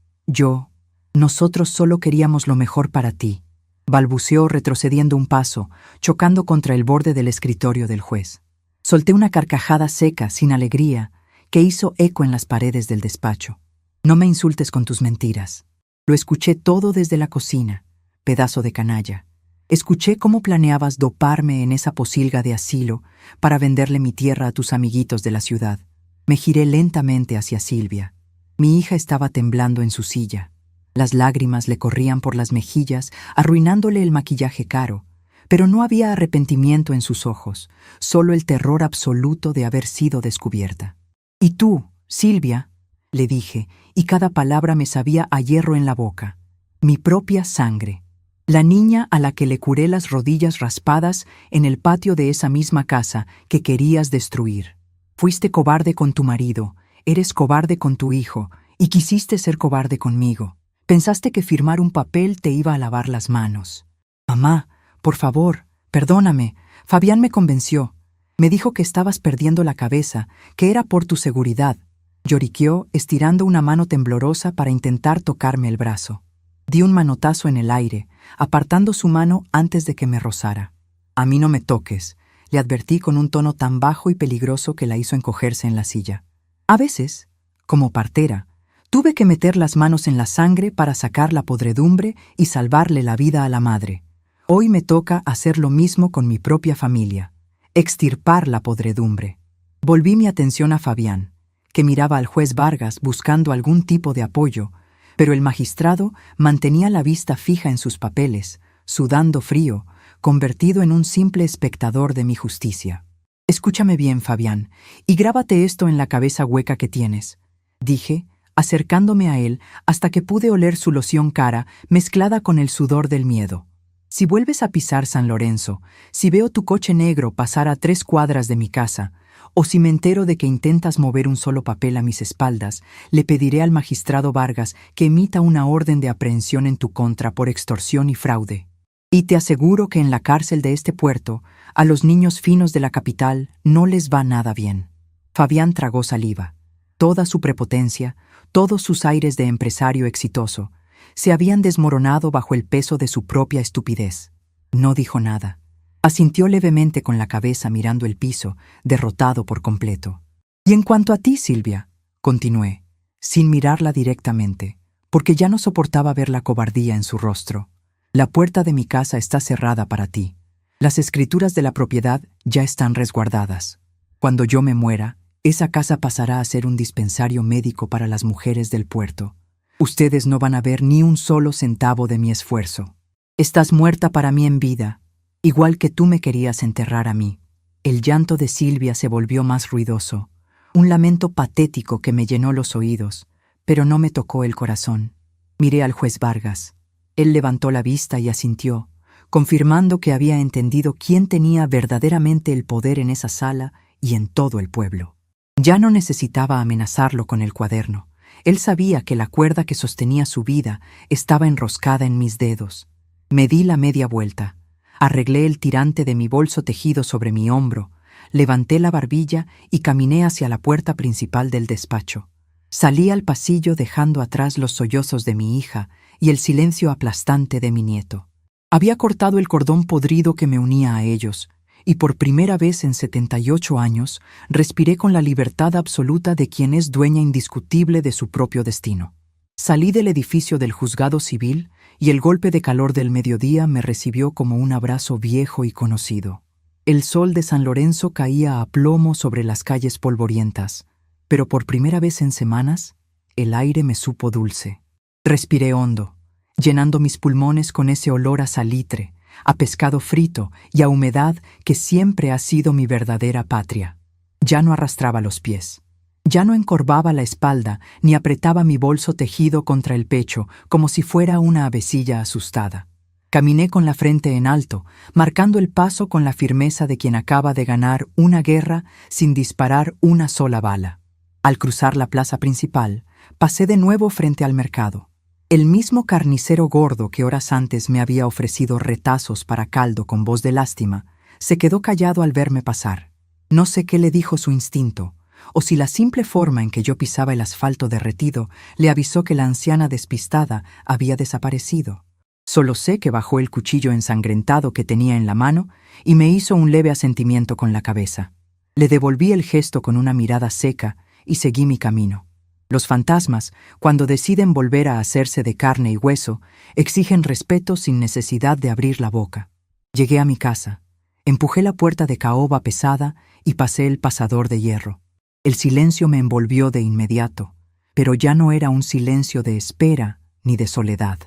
Speaker 1: nosotros solo queríamos lo mejor para ti», balbuceó retrocediendo un paso, chocando contra el borde del escritorio del juez. Solté una carcajada seca, sin alegría, que hizo eco en las paredes del despacho. «No me insultes con tus mentiras. Lo escuché todo desde la cocina, pedazo de canalla. Escuché cómo planeabas doparme en esa posilga de asilo para venderle mi tierra a tus amiguitos de la ciudad». Me giré lentamente hacia Silvia. Mi hija estaba temblando en su silla. Las lágrimas le corrían por las mejillas, arruinándole el maquillaje caro, pero no había arrepentimiento en sus ojos, solo el terror absoluto de haber sido descubierta. «¿Y tú, Silvia?», le dije, y cada palabra me sabía a hierro en la boca. «Mi propia sangre. La niña a la que le curé las rodillas raspadas en el patio de esa misma casa que querías destruir. Fuiste cobarde con tu marido, eres cobarde con tu hijo, y quisiste ser cobarde conmigo. Pensaste que firmar un papel te iba a lavar las manos. Mamá, por favor, perdóname. Fabián me convenció. Me dijo que estabas perdiendo la cabeza, que era por tu seguridad». Lloriqueó, estirando una mano temblorosa para intentar tocarme el brazo. Di un manotazo en el aire, apartando su mano antes de que me rozara. «A mí no me toques», le advertí con un tono tan bajo y peligroso que la hizo encogerse en la silla. A veces, como partera, tuve que meter las manos en la sangre para sacar la podredumbre y salvarle la vida a la madre. Hoy me toca hacer lo mismo con mi propia familia, extirpar la podredumbre. Volví mi atención a Fabián, que miraba al juez Vargas buscando algún tipo de apoyo, pero el magistrado mantenía la vista fija en sus papeles, sudando frío, convertido en un simple espectador de mi justicia. «Escúchame bien, Fabián, y grábate esto en la cabeza hueca que tienes», dije, acercándome a él hasta que pude oler su loción cara mezclada con el sudor del miedo. «Si vuelves a pisar San Lorenzo, si veo tu coche negro pasar a 3 cuadras de mi casa, o si me entero de que intentas mover un solo papel a mis espaldas, le pediré al magistrado Vargas que emita una orden de aprehensión en tu contra por extorsión y fraude. Y te aseguro que en la cárcel de este puerto, a los niños finos de la capital no les va nada bien». Fabián tragó saliva. Toda su prepotencia, todos sus aires de empresario exitoso, se habían desmoronado bajo el peso de su propia estupidez. No dijo nada. Asintió levemente con la cabeza mirando el piso, derrotado por completo. «Y en cuanto a ti, Silvia», continué, sin mirarla directamente, porque ya no soportaba ver la cobardía en su rostro. «La puerta de mi casa está cerrada para ti. Las escrituras de la propiedad ya están resguardadas. Cuando yo me muera, esa casa pasará a ser un dispensario médico para las mujeres del puerto. Ustedes no van a ver ni un solo centavo de mi esfuerzo. Estás muerta para mí en vida, igual que tú me querías enterrar a mí». El llanto de Silvia se volvió más ruidoso, un lamento patético que me llenó los oídos, pero no me tocó el corazón. Miré al juez Vargas. Él levantó la vista y asintió, confirmando que había entendido quién tenía verdaderamente el poder en esa sala y en todo el pueblo. Ya no necesitaba amenazarlo con el cuaderno. Él sabía que la cuerda que sostenía su vida estaba enroscada en mis dedos. Me di la media vuelta. Arreglé el tirante de mi bolso tejido sobre mi hombro, levanté la barbilla y caminé hacia la puerta principal del despacho. Salí al pasillo dejando atrás los sollozos de mi hija y el silencio aplastante de mi nieto. Había cortado el cordón podrido que me unía a ellos, y por primera vez en 78 años respiré con la libertad absoluta de quien es dueña indiscutible de su propio destino. Salí del edificio del juzgado civil y el golpe de calor del mediodía me recibió como un abrazo viejo y conocido. El sol de San Lorenzo caía a plomo sobre las calles polvorientas, pero por primera vez en semanas, el aire me supo dulce. Respiré hondo, llenando mis pulmones con ese olor a salitre, a pescado frito y a humedad que siempre ha sido mi verdadera patria. Ya no arrastraba los pies. Ya no encorvaba la espalda ni apretaba mi bolso tejido contra el pecho como si fuera una avecilla asustada. Caminé con la frente en alto, marcando el paso con la firmeza de quien acaba de ganar una guerra sin disparar una sola bala. Al cruzar la plaza principal, pasé de nuevo frente al mercado. El mismo carnicero gordo que horas antes me había ofrecido retazos para caldo con voz de lástima, se quedó callado al verme pasar. No sé qué le dijo su instinto, o si la simple forma en que yo pisaba el asfalto derretido le avisó que la anciana despistada había desaparecido. Solo sé que bajó el cuchillo ensangrentado que tenía en la mano y me hizo un leve asentimiento con la cabeza. Le devolví el gesto con una mirada seca y seguí mi camino. Los fantasmas, cuando deciden volver a hacerse de carne y hueso, exigen respeto sin necesidad de abrir la boca. Llegué a mi casa, empujé la puerta de caoba pesada y pasé el pasador de hierro. El silencio me envolvió de inmediato, pero ya no era un silencio de espera ni de soledad.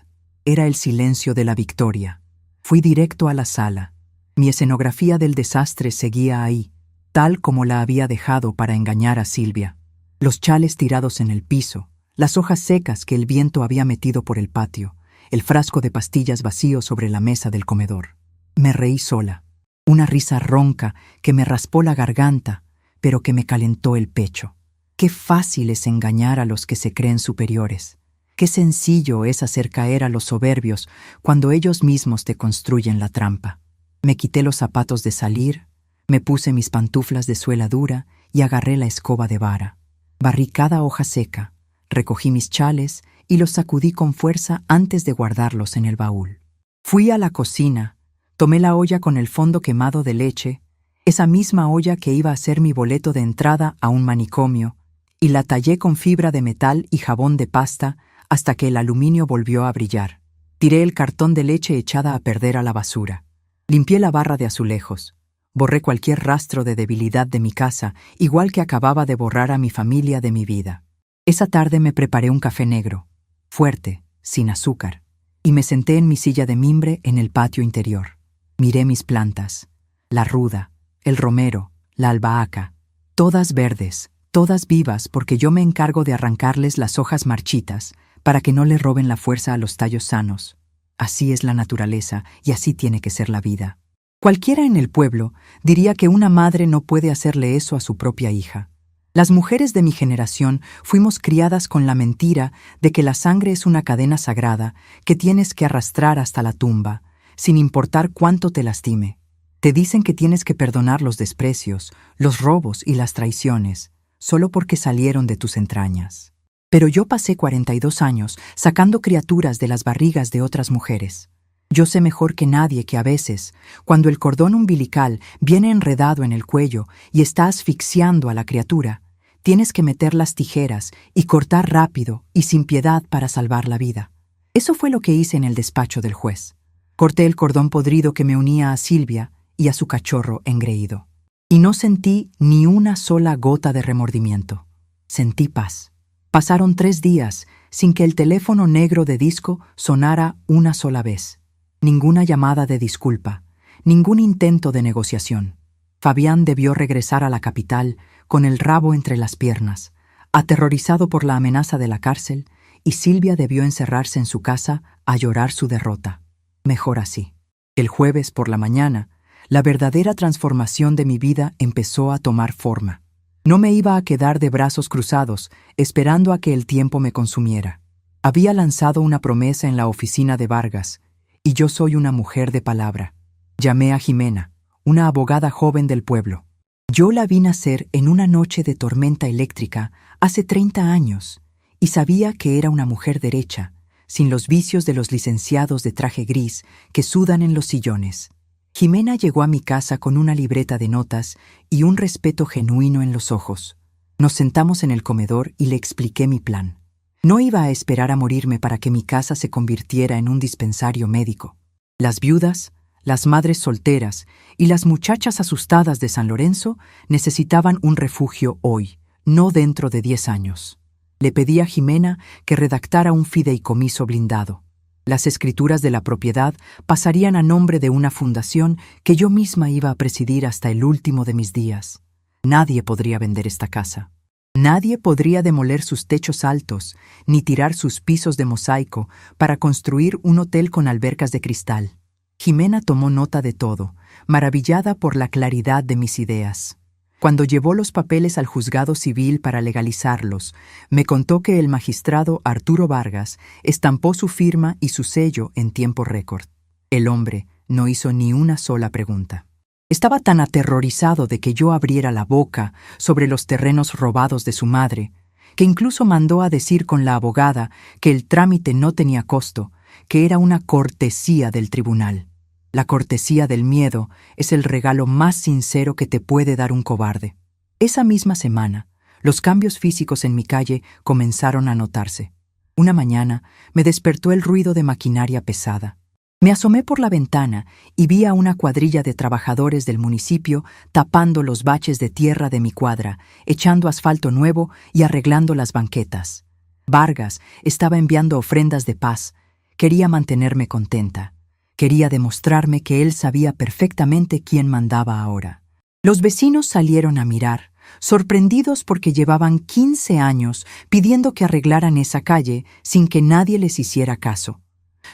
Speaker 1: Era el silencio de la victoria. Fui directo a la sala. Mi escenografía del desastre seguía ahí, tal como la había dejado para engañar a Silvia. Los chales tirados en el piso, las hojas secas que el viento había metido por el patio, el frasco de pastillas vacío sobre la mesa del comedor. Me reí sola, una risa ronca que me raspó la garganta, pero que me calentó el pecho. Qué fácil es engañar a los que se creen superiores. Qué sencillo es hacer caer a los soberbios cuando ellos mismos te construyen la trampa. Me quité los zapatos de salir, me puse mis pantuflas de suela dura y agarré la escoba de vara. Barrí cada hoja seca, recogí mis chales y los sacudí con fuerza antes de guardarlos en el baúl. Fui a la cocina, tomé la olla con el fondo quemado de leche, esa misma olla que iba a ser mi boleto de entrada a un manicomio, y la tallé con fibra de metal y jabón de pasta hasta que el aluminio volvió a brillar. Tiré el cartón de leche echada a perder a la basura. Limpié la barra de azulejos. Borré cualquier rastro de debilidad de mi casa, igual que acababa de borrar a mi familia de mi vida. Esa tarde me preparé un café negro, fuerte, sin azúcar, y me senté en mi silla de mimbre en el patio interior. Miré mis plantas, la ruda, el romero, la albahaca, todas verdes, todas vivas porque yo me encargo de arrancarles las hojas marchitas para que no le roben la fuerza a los tallos sanos. Así es la naturaleza y así tiene que ser la vida. Cualquiera en el pueblo diría que una madre no puede hacerle eso a su propia hija. Las mujeres de mi generación fuimos criadas con la mentira de que la sangre es una cadena sagrada que tienes que arrastrar hasta la tumba, sin importar cuánto te lastime. Te dicen que tienes que perdonar los desprecios, los robos y las traiciones, solo porque salieron de tus entrañas. Pero yo pasé 42 años sacando criaturas de las barrigas de otras mujeres. Yo sé mejor que nadie que a veces, cuando el cordón umbilical viene enredado en el cuello y está asfixiando a la criatura, tienes que meter las tijeras y cortar rápido y sin piedad para salvar la vida. Eso fue lo que hice en el despacho del juez. Corté el cordón podrido que me unía a Silvia y a su cachorro engreído. Y no sentí ni una sola gota de remordimiento. Sentí paz. Pasaron 3 días sin que el teléfono negro de disco sonara una sola vez. Ninguna llamada de disculpa, ningún intento de negociación. Fabián debió regresar a la capital con el rabo entre las piernas, aterrorizado por la amenaza de la cárcel, y Silvia debió encerrarse en su casa a llorar su derrota. Mejor así. El jueves por la mañana, la verdadera transformación de mi vida empezó a tomar forma. No me iba a quedar de brazos cruzados, esperando a que el tiempo me consumiera. Había lanzado una promesa en la oficina de Vargas, y yo soy una mujer de palabra. Llamé a Jimena, una abogada joven del pueblo. Yo la vi nacer en una noche de tormenta eléctrica hace 30 años, y sabía que era una mujer derecha, sin los vicios de los licenciados de traje gris que sudan en los sillones. Jimena llegó a mi casa con una libreta de notas y un respeto genuino en los ojos. Nos sentamos en el comedor y le expliqué mi plan. No iba a esperar a morirme para que mi casa se convirtiera en un dispensario médico. Las viudas, las madres solteras y las muchachas asustadas de San Lorenzo necesitaban un refugio hoy, no dentro de 10 años. Le pedí a Jimena que redactara un fideicomiso blindado. Las escrituras de la propiedad pasarían a nombre de una fundación que yo misma iba a presidir hasta el último de mis días. Nadie podría vender esta casa. Nadie podría demoler sus techos altos, ni tirar sus pisos de mosaico para construir un hotel con albercas de cristal. Jimena tomó nota de todo, maravillada por la claridad de mis ideas. Cuando llevó los papeles al juzgado civil para legalizarlos, me contó que el magistrado Arturo Vargas estampó su firma y su sello en tiempo récord. El hombre no hizo ni una sola pregunta. Estaba tan aterrorizado de que yo abriera la boca sobre los terrenos robados de su madre, que incluso mandó a decir con la abogada que el trámite no tenía costo, que era una cortesía del tribunal. La cortesía del miedo es el regalo más sincero que te puede dar un cobarde. Esa misma semana, los cambios físicos en mi calle comenzaron a notarse. Una mañana me despertó el ruido de maquinaria pesada. Me asomé por la ventana y vi a una cuadrilla de trabajadores del municipio tapando los baches de tierra de mi cuadra, echando asfalto nuevo y arreglando las banquetas. Vargas estaba enviando ofrendas de paz. Quería mantenerme contenta. Quería demostrarme que él sabía perfectamente quién mandaba ahora. Los vecinos salieron a mirar, sorprendidos porque llevaban 15 años pidiendo que arreglaran esa calle sin que nadie les hiciera caso.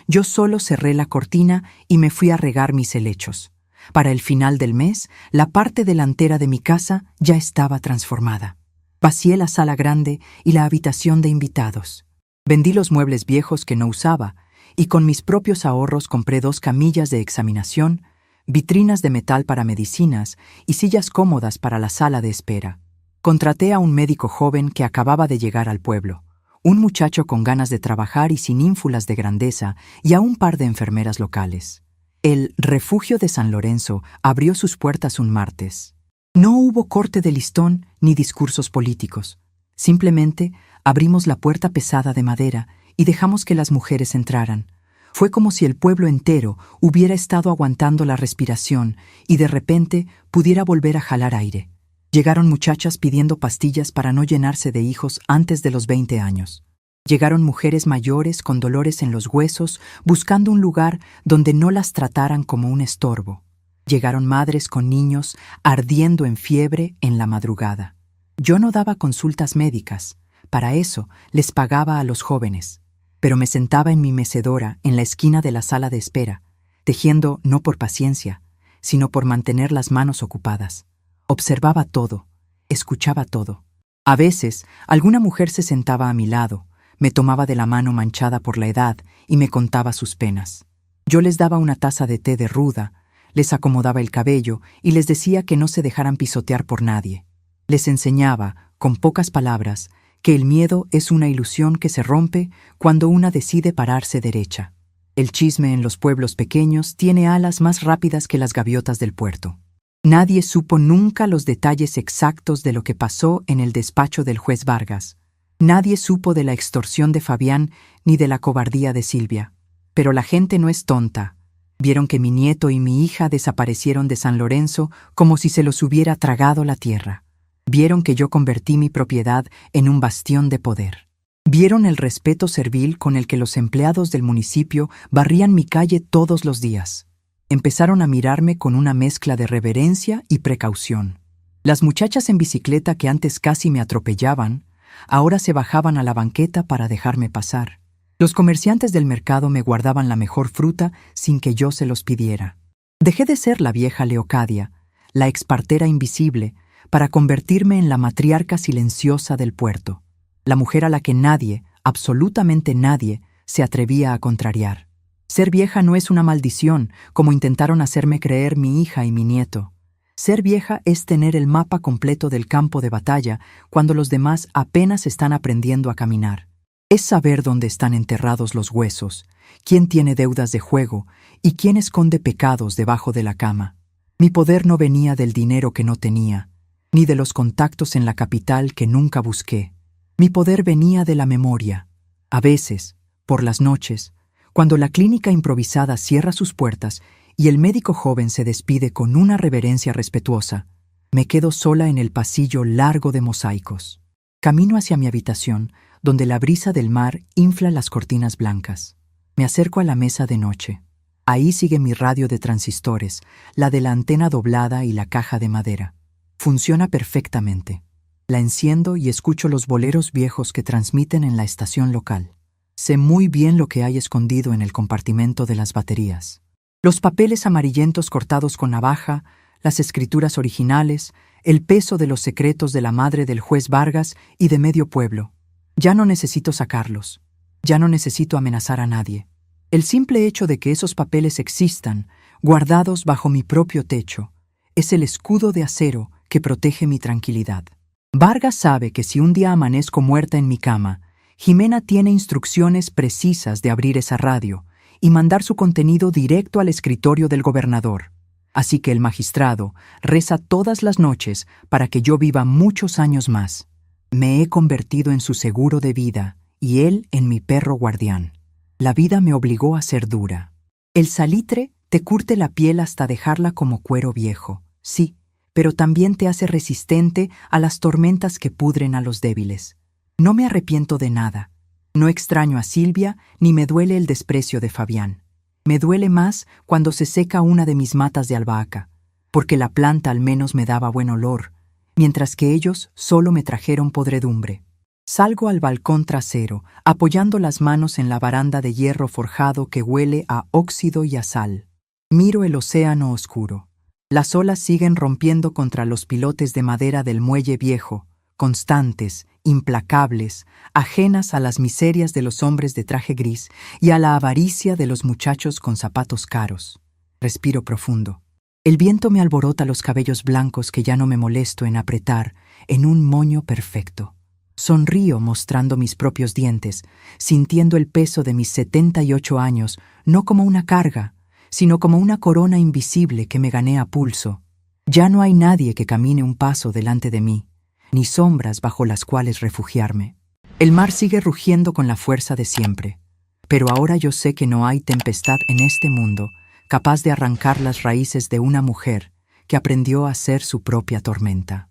Speaker 1: Yo solo cerré la cortina y me fui a regar mis helechos. Para el final del mes, la parte delantera de mi casa ya estaba transformada. Vacié la sala grande y la habitación de invitados. Vendí los muebles viejos que no usaba y con mis propios ahorros compré 2 camillas de examinación, vitrinas de metal para medicinas y sillas cómodas para la sala de espera. Contraté a un médico joven que acababa de llegar al pueblo, un muchacho con ganas de trabajar y sin ínfulas de grandeza, y a un par de enfermeras locales. El refugio de San Lorenzo abrió sus puertas un martes. No hubo corte de listón ni discursos políticos. Simplemente abrimos la puerta pesada de madera y dejamos que las mujeres entraran. Fue como si el pueblo entero hubiera estado aguantando la respiración y de repente pudiera volver a jalar aire. Llegaron muchachas pidiendo pastillas para no llenarse de hijos antes de los 20 años. Llegaron mujeres mayores con dolores en los huesos buscando un lugar donde no las trataran como un estorbo. Llegaron madres con niños ardiendo en fiebre en la madrugada. Yo no daba consultas médicas, para eso les pagaba a los jóvenes. Pero me sentaba en mi mecedora en la esquina de la sala de espera, tejiendo no por paciencia, sino por mantener las manos ocupadas. Observaba todo, escuchaba todo. A veces, alguna mujer se sentaba a mi lado, me tomaba de la mano manchada por la edad y me contaba sus penas. Yo les daba una taza de té de ruda, les acomodaba el cabello y les decía que no se dejaran pisotear por nadie. Les enseñaba, con pocas palabras, que el miedo es una ilusión que se rompe cuando una decide pararse derecha. El chisme en los pueblos pequeños tiene alas más rápidas que las gaviotas del puerto. Nadie supo nunca los detalles exactos de lo que pasó en el despacho del juez Vargas. Nadie supo de la extorsión de Fabián ni de la cobardía de Silvia. Pero la gente no es tonta. Vieron que mi nieto y mi hija desaparecieron de San Lorenzo como si se los hubiera tragado la tierra. Vieron que yo convertí mi propiedad en un bastión de poder. Vieron el respeto servil con el que los empleados del municipio barrían mi calle todos los días. Empezaron a mirarme con una mezcla de reverencia y precaución. Las muchachas en bicicleta que antes casi me atropellaban, ahora se bajaban a la banqueta para dejarme pasar. Los comerciantes del mercado me guardaban la mejor fruta sin que yo se los pidiera. Dejé de ser la vieja Leocadia, la expartera invisible, para convertirme en la matriarca silenciosa del puerto, la mujer a la que nadie, absolutamente nadie, se atrevía a contrariar. Ser vieja no es una maldición, como intentaron hacerme creer mi hija y mi nieto. Ser vieja es tener el mapa completo del campo de batalla cuando los demás apenas están aprendiendo a caminar. Es saber dónde están enterrados los huesos, quién tiene deudas de juego y quién esconde pecados debajo de la cama. Mi poder no venía del dinero que no tenía, ni de los contactos en la capital que nunca busqué. Mi poder venía de la memoria, A veces, por las noches, cuando la clínica improvisada cierra sus puertas y el médico joven se despide con una reverencia respetuosa, me quedo sola en el pasillo largo de mosaicos. Camino hacia mi habitación, donde la brisa del mar infla las cortinas blancas. Me acerco a la mesa de noche. Ahí sigue mi radio de transistores, la de la antena doblada y la caja de madera. Funciona perfectamente. La enciendo y escucho los boleros viejos que transmiten en la estación local. Sé muy bien lo que hay escondido en el compartimento de las baterías. Los papeles amarillentos cortados con navaja, las escrituras originales, el peso de los secretos de la madre del juez Vargas y de medio pueblo. Ya no necesito sacarlos. Ya no necesito amenazar a nadie. El simple hecho de que esos papeles existan, guardados bajo mi propio techo, es el escudo de acero que protege mi tranquilidad. Vargas sabe que si un día amanezco muerta en mi cama, Jimena tiene instrucciones precisas de abrir esa radio y mandar su contenido directo al escritorio del gobernador. Así que el magistrado reza todas las noches para que yo viva muchos años más. Me he convertido en su seguro de vida y él en mi perro guardián. La vida me obligó a ser dura. El salitre te curte la piel hasta dejarla como cuero viejo, sí, pero también te hace resistente a las tormentas que pudren a los débiles. No me arrepiento de nada. No extraño a Silvia ni me duele el desprecio de Fabián. Me duele más cuando se seca una de mis matas de albahaca, porque la planta al menos me daba buen olor, mientras que ellos solo me trajeron podredumbre. Salgo al balcón trasero, apoyando las manos en la baranda de hierro forjado que huele a óxido y a sal. Miro el océano oscuro. Las olas siguen rompiendo contra los pilotes de madera del muelle viejo, constantes, implacables, ajenas a las miserias de los hombres de traje gris y a la avaricia de los muchachos con zapatos caros. Respiro profundo. El viento me alborota los cabellos blancos que ya no me molesto en apretar en un moño perfecto. Sonrío mostrando mis propios dientes, sintiendo el peso de mis 78 años no como una carga, sino como una corona invisible que me gané a pulso. Ya no hay nadie que camine un paso delante de mí, ni sombras bajo las cuales refugiarme. El mar sigue rugiendo con la fuerza de siempre, pero ahora yo sé que no hay tempestad en este mundo capaz de arrancar las raíces de una mujer que aprendió a ser su propia tormenta.